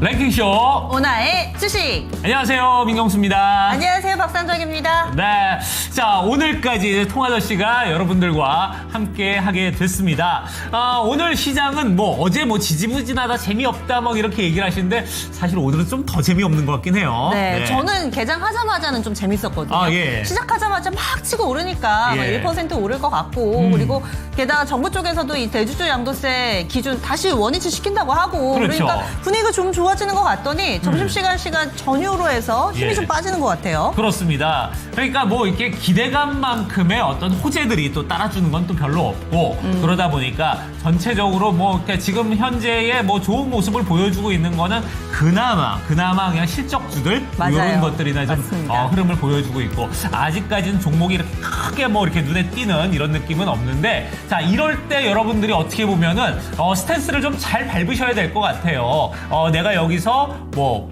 랭킹쇼 오나의 주식. 안녕하세요, 민경수입니다. 안녕하세요, 박상정입니다. 네, 자 오늘까지 통아저씨가 여러분들과 함께 하게 됐습니다. 오늘 시장은 어제 지지부진하다, 재미없다 이렇게 얘기를 하시는데 사실 오늘은 좀 더 재미없는 것 같긴 해요. 네, 저는 개장하자마자는 좀 재밌었거든요. 예. 시작하자마자 막 치고 오르니까 예. 1% 오를 것 같고, 그리고 게다가 정부 쪽에서도 이 대주주 양도세 기준 다시 원위치 시킨다고 하고, 그렇죠. 그러니까 분위기가 좀 좋아지는 것 같더니 점심시간 전후로 해서 힘이 예. 좀 빠지는 것 같아요. 그렇습니다. 그러니까 이렇게 기대감만큼의 어떤 호재들이 또 따라주는 건 또 별로 없고, 그러다 보니까 전체적으로 이렇게 지금 현재의 좋은 모습을 보여주고 있는 거는 그나마 그냥 실적주들 맞아요. 이런 것들이나 좀 맞습니다. 흐름을 보여주고 있고, 아직까지는 종목이 이렇게 크게 이렇게 눈에 띄는 이런 느낌은 없는데, 자 이럴 때 여러분들이 어떻게 보면은 스탠스를 좀 잘 밟으셔야 될 것 같아요. 내가 여기서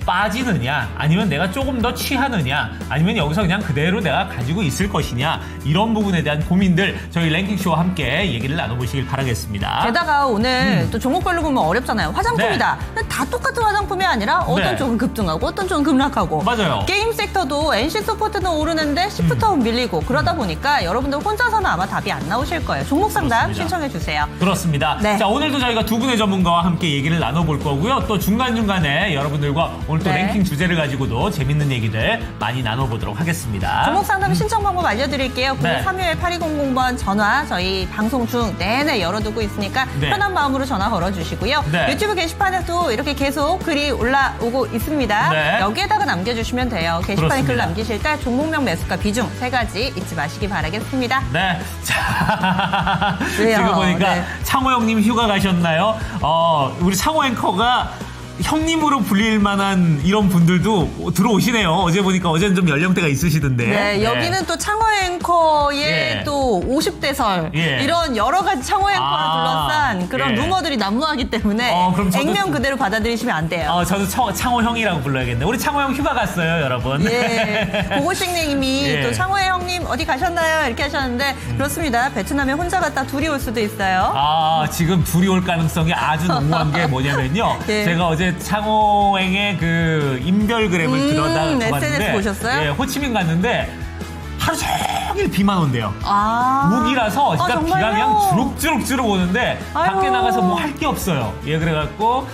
빠지느냐, 아니면 내가 조금 더 취하느냐, 아니면 여기서 그냥 그대로 내가 가지고 있을 것이냐, 이런 부분에 대한 고민들 저희 랭킹쇼와 함께 얘기를 나눠보시길 바라겠습니다. 게다가 오늘 또 종목별로 보면 어렵잖아요. 화장품이다. 네. 근데 다 똑같은 화장품이 아니라 어떤 네. 쪽은 급등하고 어떤 쪽은 급락하고. 맞아요. 게임 섹터도 NC소프트는 오르는데 시프트하고 밀리고, 그러다 보니까 여러분들 혼자서는 아마 답이 안 나오실 거예요. 종목 상담 그렇습니다. 신청해 주세요. 그렇습니다. 네. 자, 오늘도 저희가 두 분의 전문가와 함께 얘기를 나눠볼 거고요. 또 중간중간에 여러분들과 오늘 또 네. 랭킹 주제를 가지고도 재밌는 얘기들 많이 나눠보도록 하겠습니다. 종목 상담 신청 방법 알려드릴게요. 네. 0231-8200번 전화 저희 방송 중 내내 열어두고 있으니까 네. 편한 마음으로 전화 걸어주시고요. 네. 유튜브 게시판에도 이렇게 계속 글이 올라오고 있습니다. 네. 여기에다가 남겨주시면 돼요. 게시판에 그렇습니다. 글 남기실 때 종목명, 매수가, 비중 세 가지 잊지 마시기 바라겠습니다. 네. 자, 왜요? 지금 보니까 네. 창호 형님 휴가 가셨나요? 우리 창호 앵커가 형님으로 불릴 만한 이런 분들도 들어오시네요. 어제 보니까 어제는 좀 연령대가 있으시던데. 네, 여기는 또 창호 앵커의 예. 또 50대설 예. 이런 여러 가지 창호 앵커를 아, 둘러싼 그런 예. 루머들이 난무하기 때문에 그럼 저도 액면 그대로 받아들이시면 안 돼요. 저도 창호 형이라고 불러야겠네. 우리 창호 형 휴가 갔어요, 여러분. 예, 고고식님이 예. 또 창호의 형님 어디 가셨나요? 이렇게 하셨는데 그렇습니다. 베트남에 혼자 갔다 둘이 올 수도 있어요. 지금 둘이 올 가능성이 아주 농후한 게 뭐냐면요. 예. 제가 어제 창호행의 그 인별그램을 SNS 들어봤는데, 보셨어요? 예, 호치민 갔는데 하루 종일 비만 온대요. 우기라서 진짜 비가 정말요? 그냥 주룩주룩 오는데 아유. 밖에 나가서 할 게 없어요. 예, 그래갖고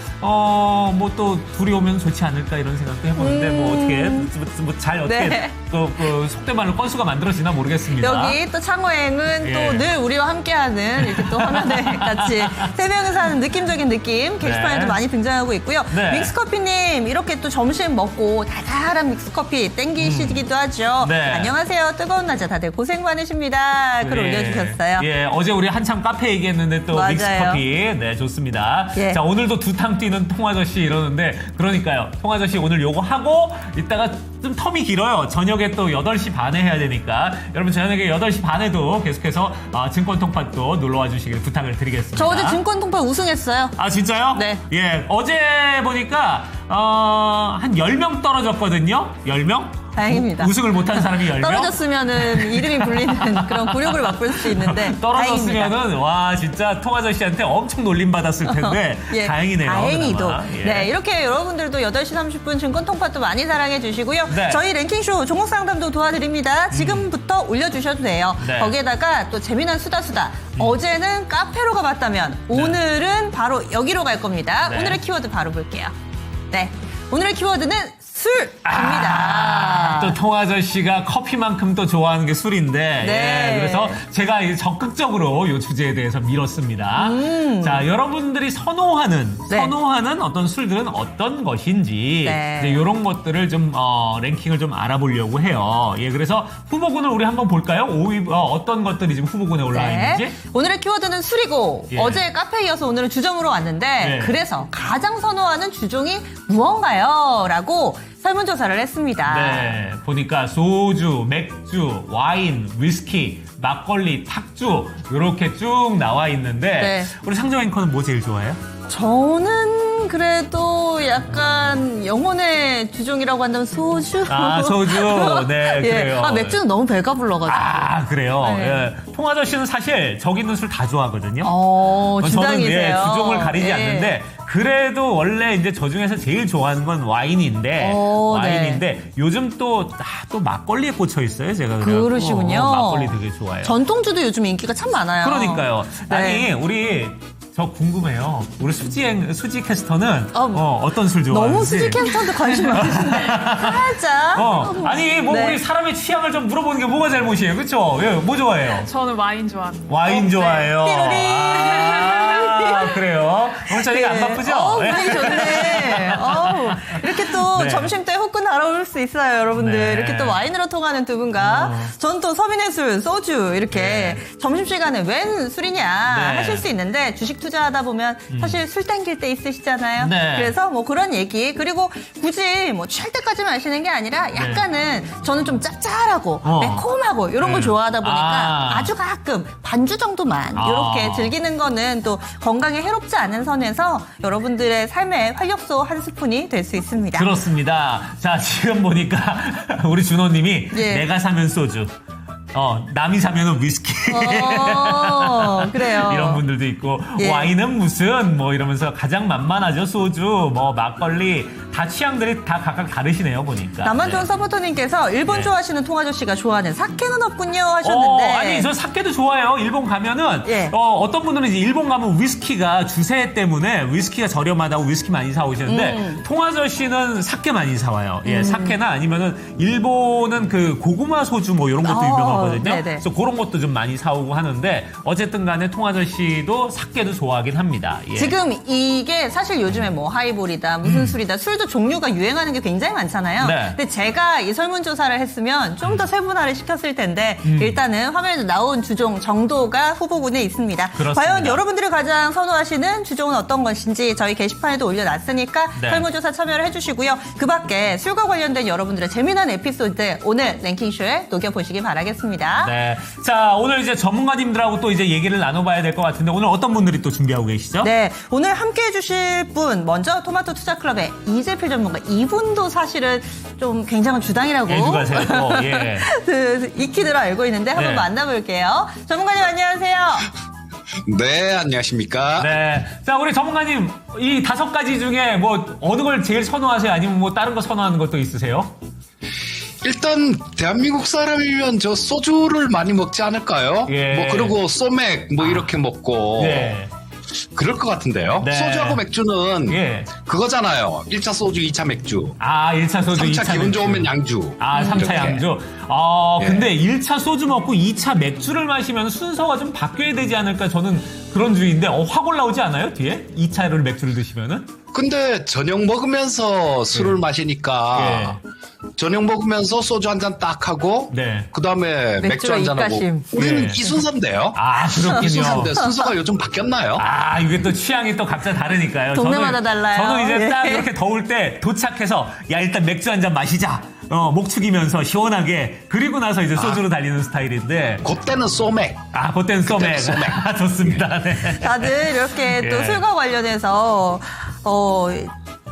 또 둘이 오면 좋지 않을까 이런 생각도 해보는데 어떻게 잘 어떻게 네. 그 속된 말로 건수가 만들어지나 모르겠습니다. 여기 또 창호행은 예. 또 늘 우리와 함께하는 이렇게 또 화면에 같이 세 명이서 하는 느낌적인 느낌 게시판에도 네. 많이 등장하고 있고요. 네. 믹스커피님 이렇게 또 점심 먹고 달달한 믹스커피 땡기시기도 하죠. 네. 안녕하세요. 뜨거운 낮에 다들 고생 많으십니다. 글 올려주셨어요. 예, 어제 우리 한참 카페 얘기했는데 또 맞아요. 믹스커피. 네, 좋습니다. 예. 자, 오늘도 두탕 뛰는 통아저씨 이러는데, 그러니까요. 통아저씨 오늘 요거 하고, 이따가 좀 텀이 길어요. 저녁에 또 8시 반에 해야 되니까. 여러분, 저녁에 8시 반에도 계속해서 증권 통팟도 놀러와 주시길 부탁을 드리겠습니다. 저 어제 증권 통파 우승했어요. 아, 진짜요? 네. 예, 어제 보니까, 한 10명 떨어졌거든요? 10명? 다행입니다. 우승을 못한 사람이 10명? 떨어졌으면은 이름이 불리는 그런 굴욕을 맛볼 수 있는데 다행입니다. 떨어졌으면은 와 진짜 통아저씨한테 엄청 놀림받았을 텐데 예, 다행이네요. 다행히도. 그나마. 예. 네, 이렇게 여러분들도 8시 30분 증권 통화도 많이 사랑해 주시고요. 네. 저희 랭킹쇼 종목 상담도 도와드립니다. 지금부터 올려주셔도 돼요. 네. 거기에다가 또 재미난 수다. 어제는 카페로 가봤다면 오늘은 바로 여기로 갈 겁니다. 네. 오늘의 키워드 바로 볼게요. 네, 오늘의 키워드는 술입니다. 또 통아저씨가 커피만큼 또 좋아하는 게 술인데 네. 예, 그래서 제가 적극적으로 이 주제에 대해서 밀었습니다. 자, 여러분들이 선호하는 어떤 술들은 어떤 것인지 네. 이런 것들을 좀 랭킹을 좀 알아보려고 해요. 예, 그래서 후보군을 우리 한번 볼까요? 어떤 것들이 지금 후보군에 올라와 있는지. 오늘의 키워드는 술이고 예. 어제 카페에 이어서 오늘은 주점으로 왔는데 예. 그래서 가장 선호하는 주종이 무언가요? 라고 설문조사를 했습니다. 네, 보니까 소주, 맥주, 와인, 위스키, 막걸리, 탁주 이렇게 쭉 나와 있는데 네. 우리 상정 앵커는 뭐 제일 좋아해요? 저는 그래도 약간 영혼의 주종이라고 한다면 소주. 아, 소주. 네, 예. 그래요. 맥주는 너무 배가 불러가지고. 아, 그래요. 네. 예. 통아저씨는 사실 저기 있는 술 다 좋아하거든요. 주당이세요. 저는 주종을 가리지 예. 않는데 그래도 원래 이제 저 중에서 제일 좋아하는 건 와인인데, 오, 와인인데 요즘 또 막걸리에 꽂혀 있어요, 제가. 그래갖고 그러시군요. 막걸리 되게 좋아해요. 전통주도 요즘 인기가 참 많아요. 그러니까요. 네. 아니, 우리 저 궁금해요. 우리 수지 캐스터는 어떤 술 좋아하는지. 너무 수지 캐스터한테 관심 많으신데 살짝. 아니 뭐 네. 우리 사람의 취향을 좀 물어보는 게 뭐가 잘못이에요, 그렇죠? 예, 뭐 좋아해요? 저는 와인 좋아합니다. 와인 좋아해요. 띠로리. 그래요. 오늘 저희가 안 바쁘죠? 분위기 좋네. 이렇게 또 네. 점심 때 후끈 달아올 수 있어요, 여러분들. 네. 이렇게 또 와인으로 통하는 두 분과 전 또 서민의 술, 소주 이렇게 점심시간에 웬 술이냐 네. 하실 수 있는데 주식 투자하다 보면 사실 술 땡길 때 있으시잖아요. 네. 그래서 뭐 그런 얘기 그리고 굳이 뭐 취할 때까지 마시는 게 아니라 약간은 저는 좀 짭짤하고 매콤하고 이런 거 네. 좋아하다 보니까 아. 아주 가끔 반주 정도만 이렇게 즐기는 거는 또 건강에 해롭지 않은 선에서 여러분들의 삶의 활력소 한 스푼이 될 수 있습니다. 그렇습니다. 자, 지금 보니까 우리 준호님이 예. 내가 사면 소주. 남이 사면은 위스키. 그래요. 이런 분들도 있고, 예. 와인은 무슨, 뭐 이러면서 가장 만만하죠. 소주, 뭐 막걸리. 다 취향들이 다 각각 다르시네요, 보니까. 나만 좋은 네. 서포터님께서 일본 네. 좋아하시는 통아저씨가 좋아하는 사케는 없군요 하셨는데. 아니, 저 사케도 좋아해요. 일본 가면은. 예. 어떤 분들은 이제 일본 가면 위스키가 주세 때문에 위스키가 저렴하다고 위스키 많이 사오시는데, 통아저씨는 사케 많이 사와요. 예, 사케나 아니면은 일본은 그 고구마 소주 뭐 이런 것도 유명하거든요. 네네. 그래서 그런 것도 좀 많이 사오고 하는데, 어쨌든 간에 통아저씨도 사케도 좋아하긴 합니다. 예. 지금 이게 사실 요즘에 뭐 하이볼이다 무슨 술이다 술도 종류가 유행하는 게 굉장히 많잖아요. 네. 근데 제가 이 설문조사를 했으면 좀 더 세분화를 시켰을 텐데 일단은 화면에 나온 주종 정도가 후보군에 있습니다. 그렇습니다. 과연 여러분들이 가장 선호하시는 주종은 어떤 것인지 저희 게시판에도 올려놨으니까 네. 설문조사 참여를 해주시고요. 그 밖에 술과 관련된 여러분들의 재미난 에피소드 오늘 랭킹쇼에 녹여보시기 바라겠습니다. 네. 자, 오늘 이제 전문가님들하고 또 이제 얘기를 나눠봐야 될 것 같은데, 오늘 어떤 분들이 또 준비하고 계시죠? 네, 오늘 함께 해주실 분 먼저 토마토 투자클럽의 이재필 전문가 이분도 사실은 좀 굉장한 주당이라고 예주가세요, 또. 예. 익히들어 알고 있는데 한번 네. 만나볼게요. 전문가님 안녕하세요. 네, 안녕하십니까? 네. 자, 우리 전문가님, 이 5가지 중에 뭐, 어느 걸 제일 선호하세요? 아니면 뭐, 다른 거 선호하는 것도 있으세요? 일단 대한민국 사람이면 저 소주를 많이 먹지 않을까요? 예. 뭐 그리고 소맥 뭐 이렇게 먹고 네. 그럴 것 같은데요. 네. 소주하고 맥주는 예. 그거잖아요. 1차 소주, 2차 맥주. 1차 소주, 3차 2차 기분 맥주. 좋으면 양주. 3차 이렇게. 양주. 예. 근데 1차 소주 먹고 2차 맥주를 마시면 순서가 좀 바뀌어야 되지 않을까 저는 그런 주의인데, 확 올라오지 않아요? 뒤에? 2차를 맥주를 드시면은? 근데 저녁 먹으면서 술을 마시니까 저녁 먹으면서 소주 한 잔 딱 하고 네. 그다음에 맥주 맥주로 한 잔 하고 입가심. 우리는 네. 이 순서인데요. 이 그렇군요. 순서인데 순서가 요즘 바뀌었나요? 이게 또 취향이 또 각자 다르니까요. 동네마다 달라요. 저는 이제 예. 딱 이렇게 더울 때 도착해서, 야, 일단 맥주 한 잔 마시자. 목 축이면서 시원하게. 그리고 나서 이제 소주로 달리는 스타일인데. 그때는 소맥. 그땐 소맥. 소맥. 좋습니다. 네. 다들 이렇게 또 예. 술과 관련해서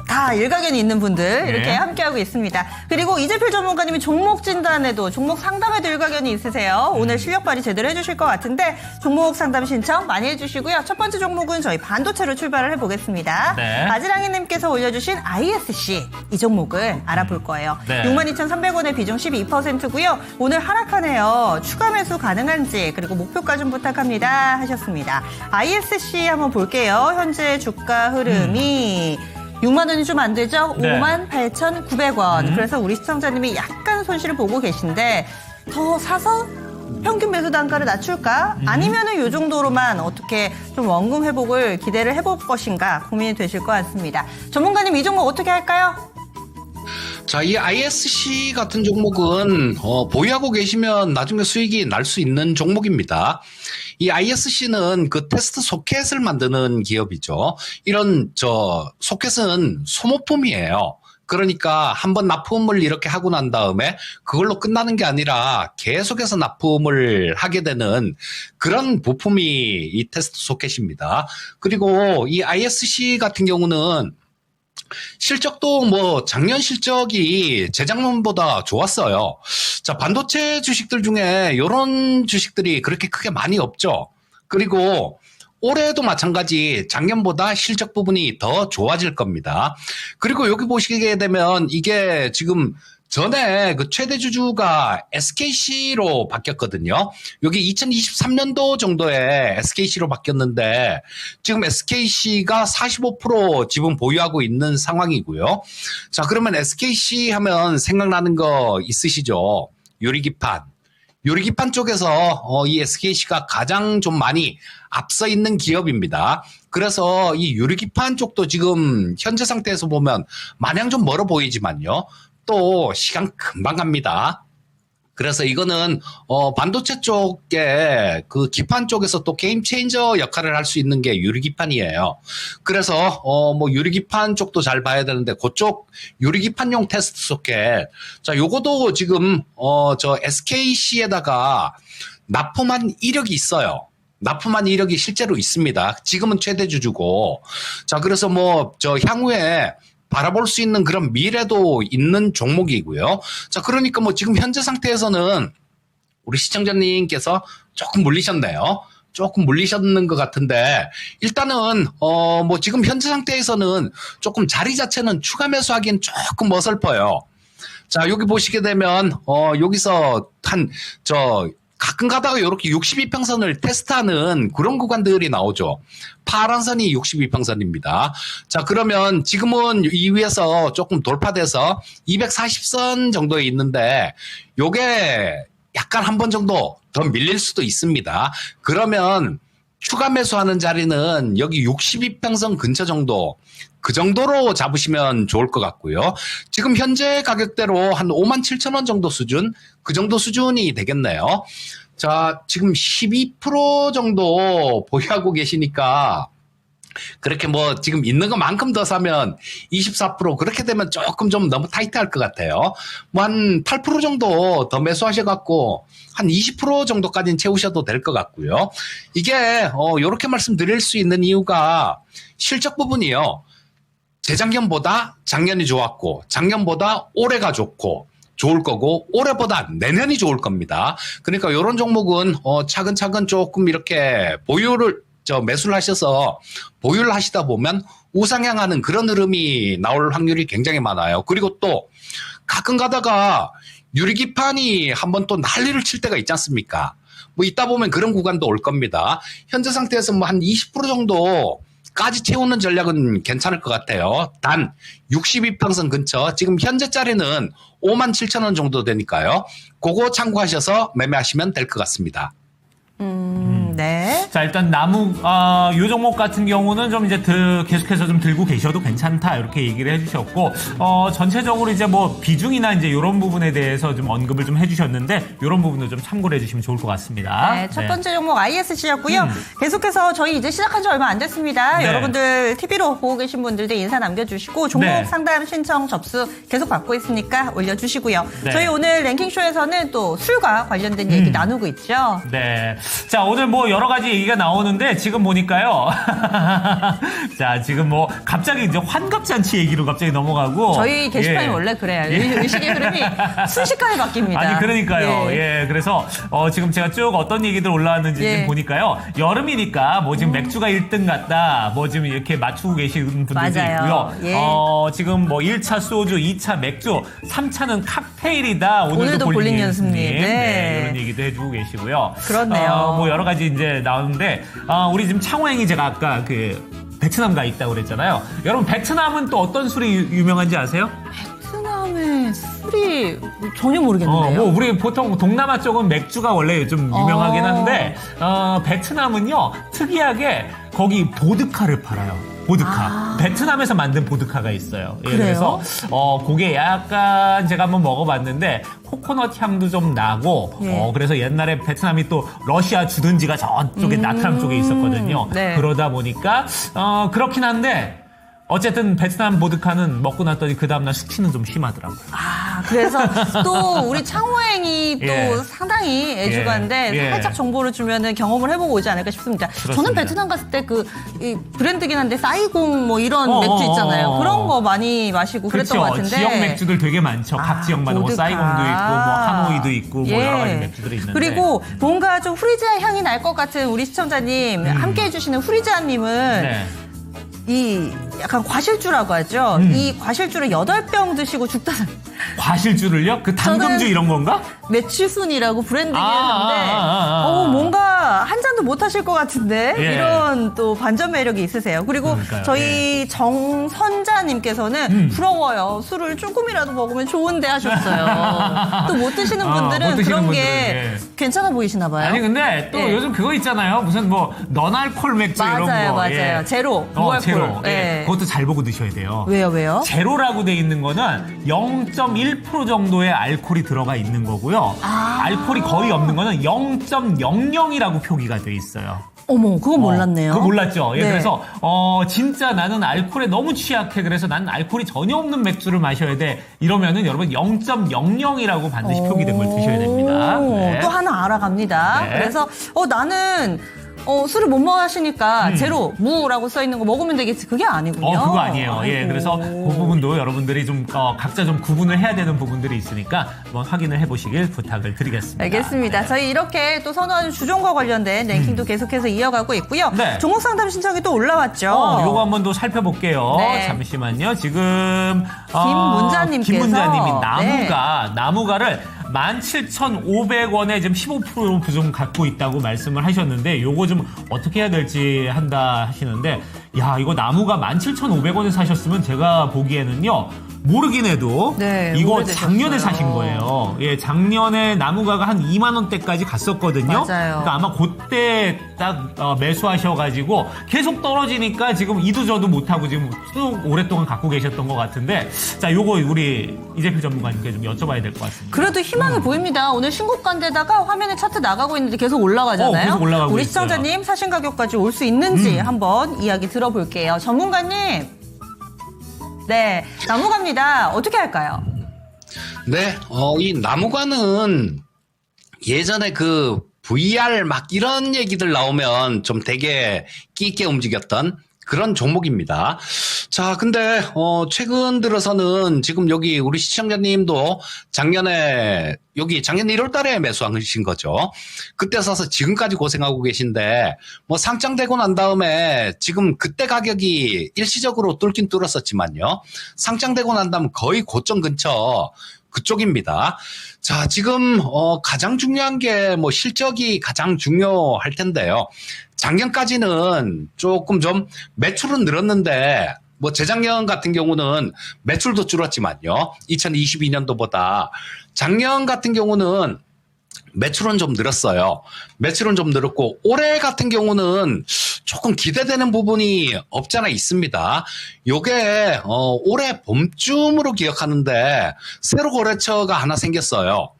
다 일가견이 있는 분들 이렇게 네. 함께하고 있습니다. 그리고 이재필 전문가님이 종목 진단에도 종목 상담에도 일가견이 있으세요. 오늘 실력 발휘 제대로 해주실 것 같은데 종목 상담 신청 많이 해주시고요. 첫 번째 종목은 저희 반도체로 출발을 해보겠습니다. 네. 아지랑이님께서 올려주신 ISC 이 종목을 알아볼 거예요. 네. 62,300원의 비중 12%고요. 오늘 하락하네요. 추가 매수 가능한지 그리고 목표가 좀 부탁합니다 하셨습니다. ISC 한번 볼게요. 현재 주가 흐름이 6만 원이 좀 안 되죠? 네. 58,900원. 그래서 우리 시청자님이 약간 손실을 보고 계신데 더 사서 평균 매수 단가를 낮출까? 아니면은 이 정도로만 어떻게 좀 원금 회복을 기대를 해볼 것인가 고민이 되실 것 같습니다. 전문가님 이 종목 어떻게 할까요? 자, 이 ISC 같은 종목은 보유하고 계시면 나중에 수익이 날 수 있는 종목입니다. 이 ISC는 그 테스트 소켓을 만드는 기업이죠. 이런 소켓은 소모품이에요. 그러니까 한번 납품을 이렇게 하고 난 다음에 그걸로 끝나는 게 아니라 계속해서 납품을 하게 되는 그런 부품이 이 테스트 소켓입니다. 그리고 이 ISC 같은 경우는 실적도 뭐 작년 실적이 재작년보다 좋았어요. 자, 반도체 주식들 중에 이런 주식들이 그렇게 크게 많이 없죠. 그리고 올해도 마찬가지 작년보다 실적 부분이 더 좋아질 겁니다. 그리고 여기 보시게 되면 이게 지금 전에 그 최대 주주가 SKC로 바뀌었거든요. 여기 2023년도 정도에 SKC로 바뀌었는데 지금 SKC가 45% 지분 보유하고 있는 상황이고요. 자, 그러면 SKC 하면 생각나는 거 있으시죠? 유리기판. 유리기판 쪽에서 이 SKC가 가장 좀 많이 앞서 있는 기업입니다. 그래서 이 유리기판 쪽도 지금 현재 상태에서 보면 마냥 좀 멀어 보이지만요. 또 시간 금방 갑니다. 그래서 이거는 반도체 쪽에 그 기판 쪽에서 또 게임 체인저 역할을 할 수 있는 게 유리기판이에요. 그래서 뭐 유리기판 쪽도 잘 봐야 되는데 그쪽 유리기판용 테스트 소켓, 자 요거도 지금 저 SKC에다가 납품한 이력이 있어요. 납품한 이력이 실제로 있습니다. 지금은 최대 주주고, 자 그래서 뭐 저 향후에 바라볼 수 있는 그런 미래도 있는 종목이고요. 자, 그러니까 뭐 지금 현재 상태에서는 우리 시청자님께서 조금 물리셨네요. 조금 물리셨는 것 같은데, 일단은, 뭐 지금 현재 상태에서는 조금 자리 자체는 추가 매수하기엔 조금 어설퍼요. 자, 여기 보시게 되면, 여기서 가끔 가다가 이렇게 62평선을 테스트하는 그런 구간들이 나오죠. 파란 선이 62평선입니다. 자, 그러면 지금은 이 위에서 조금 돌파돼서 240선 정도에 있는데 요게 약간 한 번 정도 더 밀릴 수도 있습니다. 그러면 추가 매수하는 자리는 여기 62평선 근처 정도, 그 정도로 잡으시면 좋을 것 같고요. 지금 현재 가격대로 한 57,000원 정도 수준, 그 정도 수준이 되겠네요. 자, 지금 12% 정도 보유하고 계시니까 그렇게 뭐 지금 있는 것만큼 더 사면 24%, 그렇게 되면 조금 좀 너무 타이트할 것 같아요. 뭐 한 8% 정도 더 매수하셔갖고 한 20% 정도까지는 채우셔도 될 것 같고요. 이게 이렇게 말씀드릴 수 있는 이유가 실적 부분이요. 재작년보다 작년이 좋았고 작년보다 올해가 좋을 거고 올해보다 내년이 좋을 겁니다. 그러니까 이런 종목은 차근차근 조금 이렇게 매수를 하셔서 보유를 하시다 보면 우상향하는 그런 흐름이 나올 확률이 굉장히 많아요. 그리고 또 가끔 가다가 유리기판이 한번 또 난리를 칠 때가 있지 않습니까? 뭐 있다 보면 그런 구간도 올 겁니다. 현재 상태에서 뭐 한 20% 정도까지 채우는 전략은 괜찮을 것 같아요. 단 62평선 근처, 지금 현재짜리는 57,000원 정도 되니까요. 그거 참고하셔서 매매하시면 될 것 같습니다. 네. 자, 일단 요 종목 같은 경우는 좀 이제 계속해서 좀 들고 계셔도 괜찮다, 이렇게 얘기를 해주셨고, 전체적으로 이제 뭐 비중이나 이제 이런 부분에 대해서 좀 언급을 좀 해주셨는데, 이런 부분도 좀 참고를 해주시면 좋을 것 같습니다. 네, 첫 번째 종목 ISC였고요. 계속해서 저희 이제 시작한 지 얼마 안 됐습니다. 네. 여러분들 TV로 보고 계신 분들도 인사 남겨주시고, 종목 네. 상담 신청 접수 계속 받고 있으니까 올려주시고요. 네. 저희 오늘 랭킹쇼에서는 또 술과 관련된 얘기 나누고 있죠. 네. 자, 오늘 뭐 여러 가지 얘기가 나오는데 지금 보니까요. 자, 지금 뭐 갑자기 이제 환갑잔치 얘기로 갑자기 넘어가고. 저희 게시판이 예. 원래 그래요. 의식의 흐름이 순식간에 바뀝니다. 아니, 그러니까요. 예. 그래서 지금 제가 쭉 어떤 얘기들 올라왔는지 지금 보니까요. 여름이니까 뭐 지금 맥주가 1등 같다, 뭐 지금 이렇게 맞추고 계시는 분들도 맞아요. 있고요. 예. 지금 뭐 1차 소주, 2차 맥주, 3차는 칵테일이다. 오늘도 볼링 연습님. 네. 이런 얘기도 해주고 계시고요. 그렇네요. 뭐 여러 가지 이제 나오는데, 우리 지금 창호행이 제가 아까 베트남 가 있다고 그랬잖아요. 여러분, 베트남은 또 어떤 술이 유명한지 아세요? 베트남의 술이 전혀 모르겠는데요. 뭐 우리 보통 동남아 쪽은 맥주가 원래 좀 유명하긴 한데, 베트남은요, 특이하게 거기 보드카를 팔아요. 보드카. 베트남에서 만든 보드카가 있어요. 예, 그래요? 그래서 그게 약간 제가 한번 먹어봤는데 코코넛 향도 좀 나고, 예. 그래서 옛날에 베트남이 또 러시아 주둔지가 저쪽에 나트람 쪽에 있었거든요. 네. 그러다 보니까 그렇긴 한데 어쨌든 베트남 보드카는 먹고 났더니 그 다음날 숙취는 좀 심하더라고요. 아, 그래서 또 우리 창호행이 또 예. 상당히 애주가인데 예. 살짝 정보를 주면은 경험을 해보고 오지 않을까 싶습니다. 저는 그렇습니다. 베트남 갔을 때 이 브랜드긴 한데 사이공 뭐 이런 어, 맥주 어, 있잖아요. 어, 어. 그런 거 많이 마시고 그랬던 것 그렇죠. 같은데. 지역 맥주들 되게 많죠. 각 아, 지역마다 뭐 보드카. 사이공도 있고 뭐 하노이도 있고 뭐 예. 여러 가지 맥주들이 있는데. 그리고 뭔가 좀 후리지아 향이 날 것 같은 우리 시청자님 함께 해주시는 후리지아님은 네. 이 약간 과실주라고 하죠. 이 과실주를 8병 드시고 죽다는 과실주를요? 그 당금주 저는- 이런 건가? 매출순이라고 브랜드긴 한데 아. 뭔가 한 잔도 못 하실 것 같은데 예. 이런 또 반전 매력이 있으세요. 그리고 그러니까요. 저희 정선자님께서는 부러워요. 술을 조금이라도 먹으면 좋은데 하셨어요. 또 못 드시는 분들은 못 드시는 그런 게 분들은, 예. 괜찮아 보이시나 봐요. 아니 근데 또 예. 요즘 그거 있잖아요. 무슨 뭐 너날콜 맥주 이런 거. 맞아요. 예. 제로, 무알콜. 제로. 예. 그것도 잘 보고 드셔야 돼요. 왜요? 제로라고 돼 있는 거는 0.1% 정도의 알코올이 들어가 있는 거고요. 알코올이 거의 없는 거는 0.00이라고 표기가 돼 있어요. 어머, 그거 몰랐네요. 그거 몰랐죠. 예, 네. 그래서 진짜 나는 알코올에 너무 취약해. 그래서 나는 알코올이 전혀 없는 맥주를 마셔야 돼. 이러면은 여러분 0.00이라고 반드시 표기된 걸 드셔야 됩니다. 오, 네. 또 하나 알아갑니다. 네. 그래서 나는 술을 못 마시니까 제로, 무라고 써 있는 거 먹으면 되겠지. 그게 아니군요. 그거 아니에요. 예, 아이고. 그래서 그 부분도 여러분들이 좀 각자 좀 구분을 해야 되는 부분들이 있으니까 한번 확인을 해보시길 부탁을 드리겠습니다. 알겠습니다. 네. 저희 이렇게 또 선호하는 주종과 관련된 랭킹도 계속해서 이어가고 있고요. 네. 종목 상담 신청이 또 올라왔죠. 요거 한번 더 살펴볼게요. 네. 잠시만요. 지금 김문자님께서 김문자님이 네. 나무가를 17,500원에 지금 15% 부좀 갖고 있다고 말씀을 하셨는데 요거 좀 어떻게 해야 될지 한다 하시는데 야 이거 나무가 17,500원에 사셨으면 제가 보기에는요 모르긴 해도 네, 이거 오래되셨어요. 작년에 사신 거예요. 예, 작년에 나무가가 한 2만 원대까지 갔었거든요. 맞아요. 그러니까 아마 그때 딱 매수하셔가지고 계속 떨어지니까 지금 이도 저도 못하고 지금 쭉 오랫동안 갖고 계셨던 것 같은데 자 요거 우리 이재필 전문가님께 좀 여쭤봐야 될 것 같습니다. 그래도 희망이 보입니다. 오늘 신고가인데다가 화면에 차트 나가고 있는데 계속 올라가잖아요. 계속 올라가고 우리 있어요. 시청자님 사신 가격까지 올 수 있는지 한번 이야기 들어볼게요. 전문가님. 네, 나무갑니다. 어떻게 할까요? 네, 이 나무관은 예전에 그 VR 막 이런 얘기들 나오면 좀 되게 끼 있게 움직였던 그런 종목입니다. 자, 근데 최근 들어서는 지금 여기 우리 시청자님도 작년에 1월 달에 매수하신 거죠. 그때 사서 지금까지 고생하고 계신데 뭐 상장되고 난 다음에 지금 그때 가격이 일시적으로 뚫긴 뚫었었지만요. 상장되고 난 다음 거의 고점 근처 그쪽입니다. 자, 지금 가장 중요한 게 뭐 실적이 가장 중요할 텐데요. 작년까지는 조금 좀 매출은 늘었는데 뭐 재작년 같은 경우는 매출도 줄었지만요. 2022년도보다 작년 같은 경우는 매출은 좀 늘었어요. 매출은 좀 늘었고 올해 같은 경우는 조금 기대되는 부분이 없잖아 있습니다. 요게 올해 봄쯤으로 기억하는데 새로 거래처가 하나 생겼어요.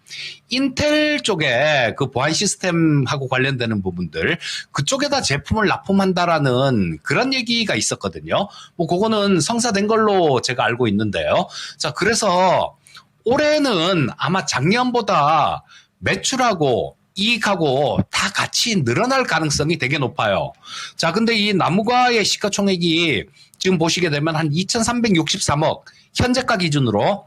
인텔 쪽에 그 보안 시스템하고 관련되는 부분들 그쪽에다 제품을 납품한다라는 그런 얘기가 있었거든요. 뭐 그거는 성사된 걸로 제가 알고 있는데요. 자, 그래서 올해는 아마 작년보다 매출하고 이익하고 다 같이 늘어날 가능성이 되게 높아요. 자, 근데 이 나무가의 시가총액이 지금 보시게 되면 한 2,363억, 현재가 기준으로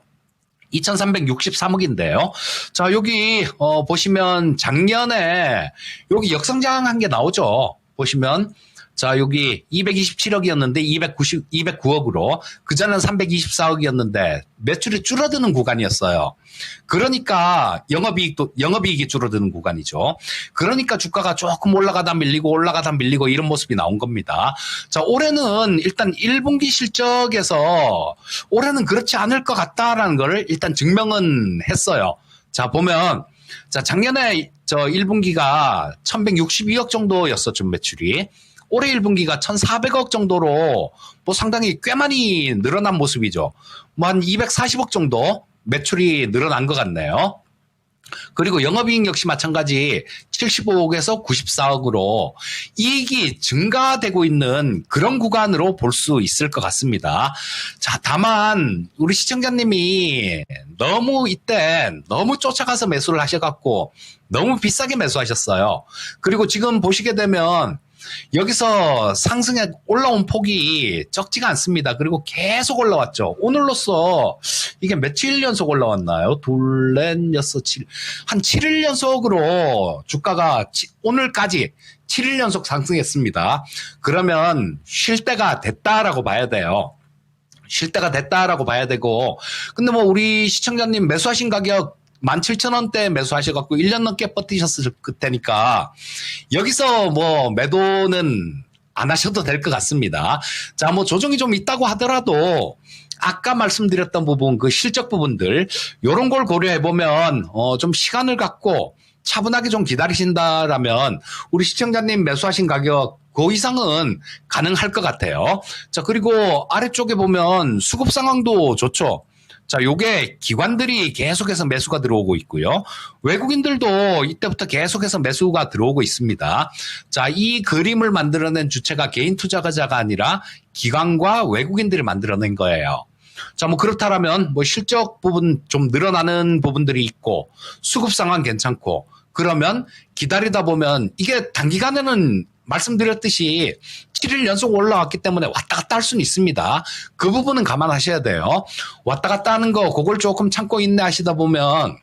2,363억인데요. 자, 여기 보시면 작년에 여기 역성장한 게 나오죠. 보시면 자, 여기 227억이었는데 209억으로 그전에는 324억이었는데 매출이 줄어드는 구간이었어요. 그러니까 영업이익이 줄어드는 구간이죠. 그러니까 주가가 조금 올라가다 밀리고 이런 모습이 나온 겁니다. 자, 올해는 일단 1분기 실적에서 올해는 그렇지 않을 것 같다라는 걸 일단 증명은 했어요. 자, 보면 자, 작년에 1분기가 1,162억 정도였었죠, 매출이. 올해 1분기가 1,400억 정도로 뭐 상당히 꽤 많이 늘어난 모습이죠. 뭐 한 240억 정도 매출이 늘어난 것 같네요. 그리고 영업이익 역시 마찬가지 75억에서 94억으로 이익이 증가되고 있는 그런 구간으로 볼 수 있을 것 같습니다. 자, 다만 우리 시청자님이 너무 이때 너무 쫓아가서 매수를 하셔갖고 너무 비싸게 매수하셨어요. 그리고 지금 보시게 되면 여기서 상승에 올라온 폭이 적지가 않습니다. 그리고 계속 올라왔죠. 오늘로써 이게 며칠 연속 올라왔나요? 둘, 넷, 여섯, 칠. 한 7일 연속으로 주가가 오늘까지 7일 연속 상승했습니다. 그러면 쉴 때가 됐다라고 봐야 돼요. 쉴 때가 됐다라고 봐야 되고. 근데 뭐 우리 시청자님 매수하신 가격 17,000원대 매수하셔갖고 1년 넘게 버티셨을 테니까 여기서 뭐 매도는 안 하셔도 될 것 같습니다. 자, 뭐 조정이 좀 있다고 하더라도 아까 말씀드렸던 부분, 그 실적 부분들 요런 걸 고려해보면 좀 시간을 갖고 차분하게 좀 기다리신다라면 우리 시청자님 매수하신 가격 그 이상은 가능할 것 같아요. 자, 그리고 아래쪽에 보면 수급 상황도 좋죠. 자, 요게 기관들이 계속해서 매수가 들어오고 있고요. 외국인들도 이때부터 계속해서 매수가 들어오고 있습니다. 자, 이 그림을 만들어낸 주체가 개인 투자자가 아니라 기관과 외국인들이 만들어낸 거예요. 자, 뭐 그렇다면 뭐 실적 부분 좀 늘어나는 부분들이 있고 수급 상황 괜찮고 그러면 기다리다 보면 이게 단기간에는 말씀드렸듯이 7일 연속 올라왔기 때문에 왔다 갔다 할 수는 있습니다. 그 부분은 감안하셔야 돼요. 왔다 갔다 하는 거 그걸 조금 참고 인내하시다 보면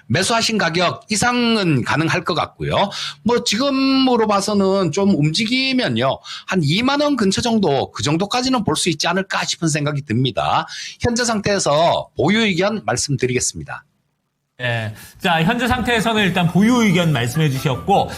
매수하신 가격 이상은 가능할 것 같고요. 뭐 지금으로 봐서는 좀 움직이면요. 한 2만 원 근처 정도 그 정도까지는 볼 수 있지 않을까 싶은 생각이 듭니다. 현재 상태에서 보유 의견 말씀드리겠습니다. 예. 자, 현재 상태에서는 일단 보유 의견 말씀해 주셨고,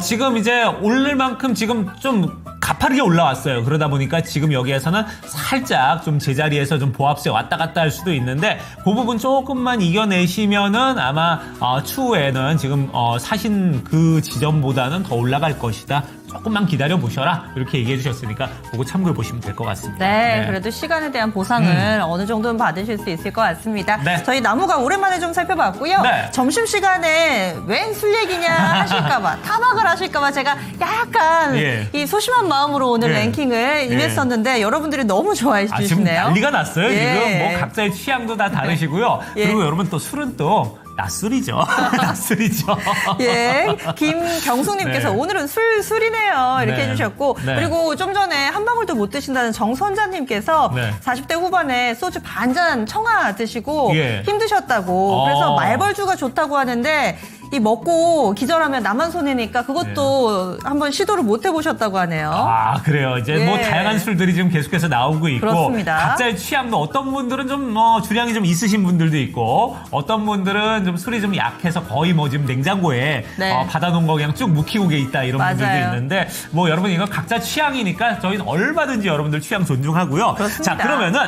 지금 이제 오를 만큼 지금 좀 가파르게 올라왔어요. 그러다 보니까 지금 여기에서는 살짝 좀 제자리에서 좀 보합세 왔다 갔다 할 수도 있는데, 그 부분 조금만 이겨내시면은 아마, 추후에는 지금, 사신 그 지점보다는 더 올라갈 것이다. 조금만 기다려 보셔라. 이렇게 얘기해 주셨으니까 그거 참고해 보시면 될 것 같습니다. 네, 그래도 시간에 대한 보상을 어느 정도는 받으실 수 있을 것 같습니다. 네. 저희 나무가 오랜만에 좀 살펴봤고요. 네. 점심시간에 웬 술 얘기냐 하실까봐, 타박을 하실까봐 제가 약간 예. 이 소심한 마음으로 오늘 예. 랭킹을 임했었는데 여러분들이 너무 좋아해 지금 주시네요. 난리가 났어요. 예. 지금 뭐 각자의 취향도 다 다르시고요. 예. 그리고 여러분 또 술은 또 낮술이죠. 낮술이죠. 예, 김경숙님께서 네. 오늘은 술이네요. 이렇게 네. 해주셨고, 네. 그리고 좀 전에 한 방울도 못 드신다는 정선자님께서 네. 40대 후반에 소주 반잔 청아 드시고 예. 힘드셨다고, 그래서 말벌주가 좋다고 하는데, 이 먹고 기절하면 나만 손해니까 그것도 한번 시도를 못 해보셨다고 하네요. 아, 그래요. 이제 예. 뭐 다양한 술들이 지금 계속해서 나오고 있고 그렇습니다. 각자의 취향도 어떤 분들은 좀 뭐 주량이 좀 있으신 분들도 있고 어떤 분들은 좀 술이 좀 약해서 거의 뭐 지금 냉장고에 네. 받아놓은 거 그냥 쭉 묵히고 있다 이런 맞아요. 분들도 있는데 뭐 여러분 이거 각자 취향이니까 저희는 얼마든지 여러분들 취향 존중하고요. 그렇습니다. 자, 그러면은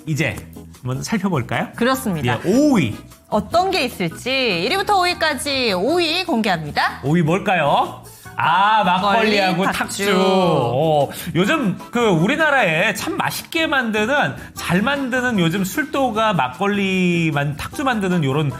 이제 한번 살펴볼까요? 그렇습니다. 예, 5위. 어떤 게 있을지 1위부터 5위까지 5위 공개합니다. 5위 뭘까요? 아, 막걸리하고 막걸리, 탁주. 탁주. 요즘 그 우리나라에 참 맛있게 만드는 잘 만드는 요즘 술도가 막걸리만 탁주 만드는 요런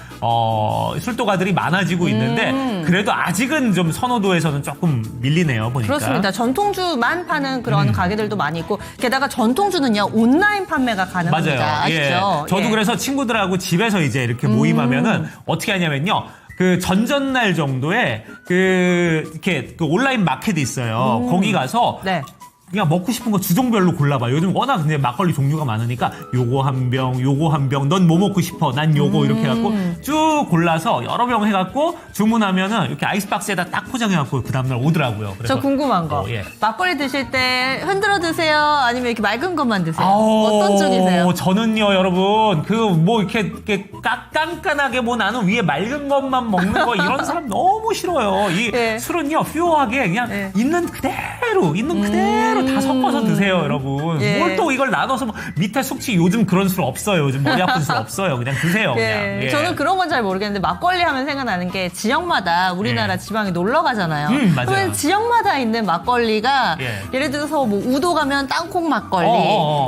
술도가들이 많아지고 있는데 그래도 아직은 좀 선호도에서는 조금 밀리네요, 보니까. 그렇습니다. 전통주만 파는 그런 가게들도 많이 있고 게다가 전통주는요 온라인 판매가 가능합니다. 맞아요. 아시죠? 예. 저도 예. 그래서 친구들하고 집에서 이제 이렇게 모임하면은 어떻게 하냐면요. 그 전전날 정도에 이렇게 그 온라인 마켓이 있어요. 거기 가서 네. 그냥 먹고 싶은 거 주종별로 골라봐. 요즘 워낙 근데 막걸리 종류가 많으니까 요거 한 병, 요거 한 병, 넌 뭐 먹고 싶어? 난 요거 이렇게 해갖고 쭉 골라서 여러 병 해갖고 주문하면은 이렇게 아이스박스에다 딱 포장해갖고 그 다음날 오더라고요. 그래서 저 궁금한 거. 예. 막걸리 드실 때 흔들어 드세요? 아니면 이렇게 맑은 것만 드세요? 어떤 쪽이세요? 저는요, 여러분, 그 뭐 이렇게 깐깐하게 뭐 나는 위에 맑은 것만 먹는 거 이런 사람 너무 싫어요. 이 예. 술은요, 퓨어하게 그냥 예. 있는 그대로 이거 다 섞어서 드세요, 여러분. 예. 뭘 또 이걸 나눠서 뭐 밑에 숙취 요즘 그런 술 없어요. 요즘 머리 아픈 술 없어요. 그냥 드세요. 그냥. 예. 예. 저는 그런 건 잘 모르겠는데 막걸리 하면 생각나는 게 지역마다 우리나라 예. 지방에 놀러 가잖아요. 맞아요. 그러면 지역마다 있는 막걸리가 예. 예를 들어서 뭐 우도 가면 땅콩 막걸리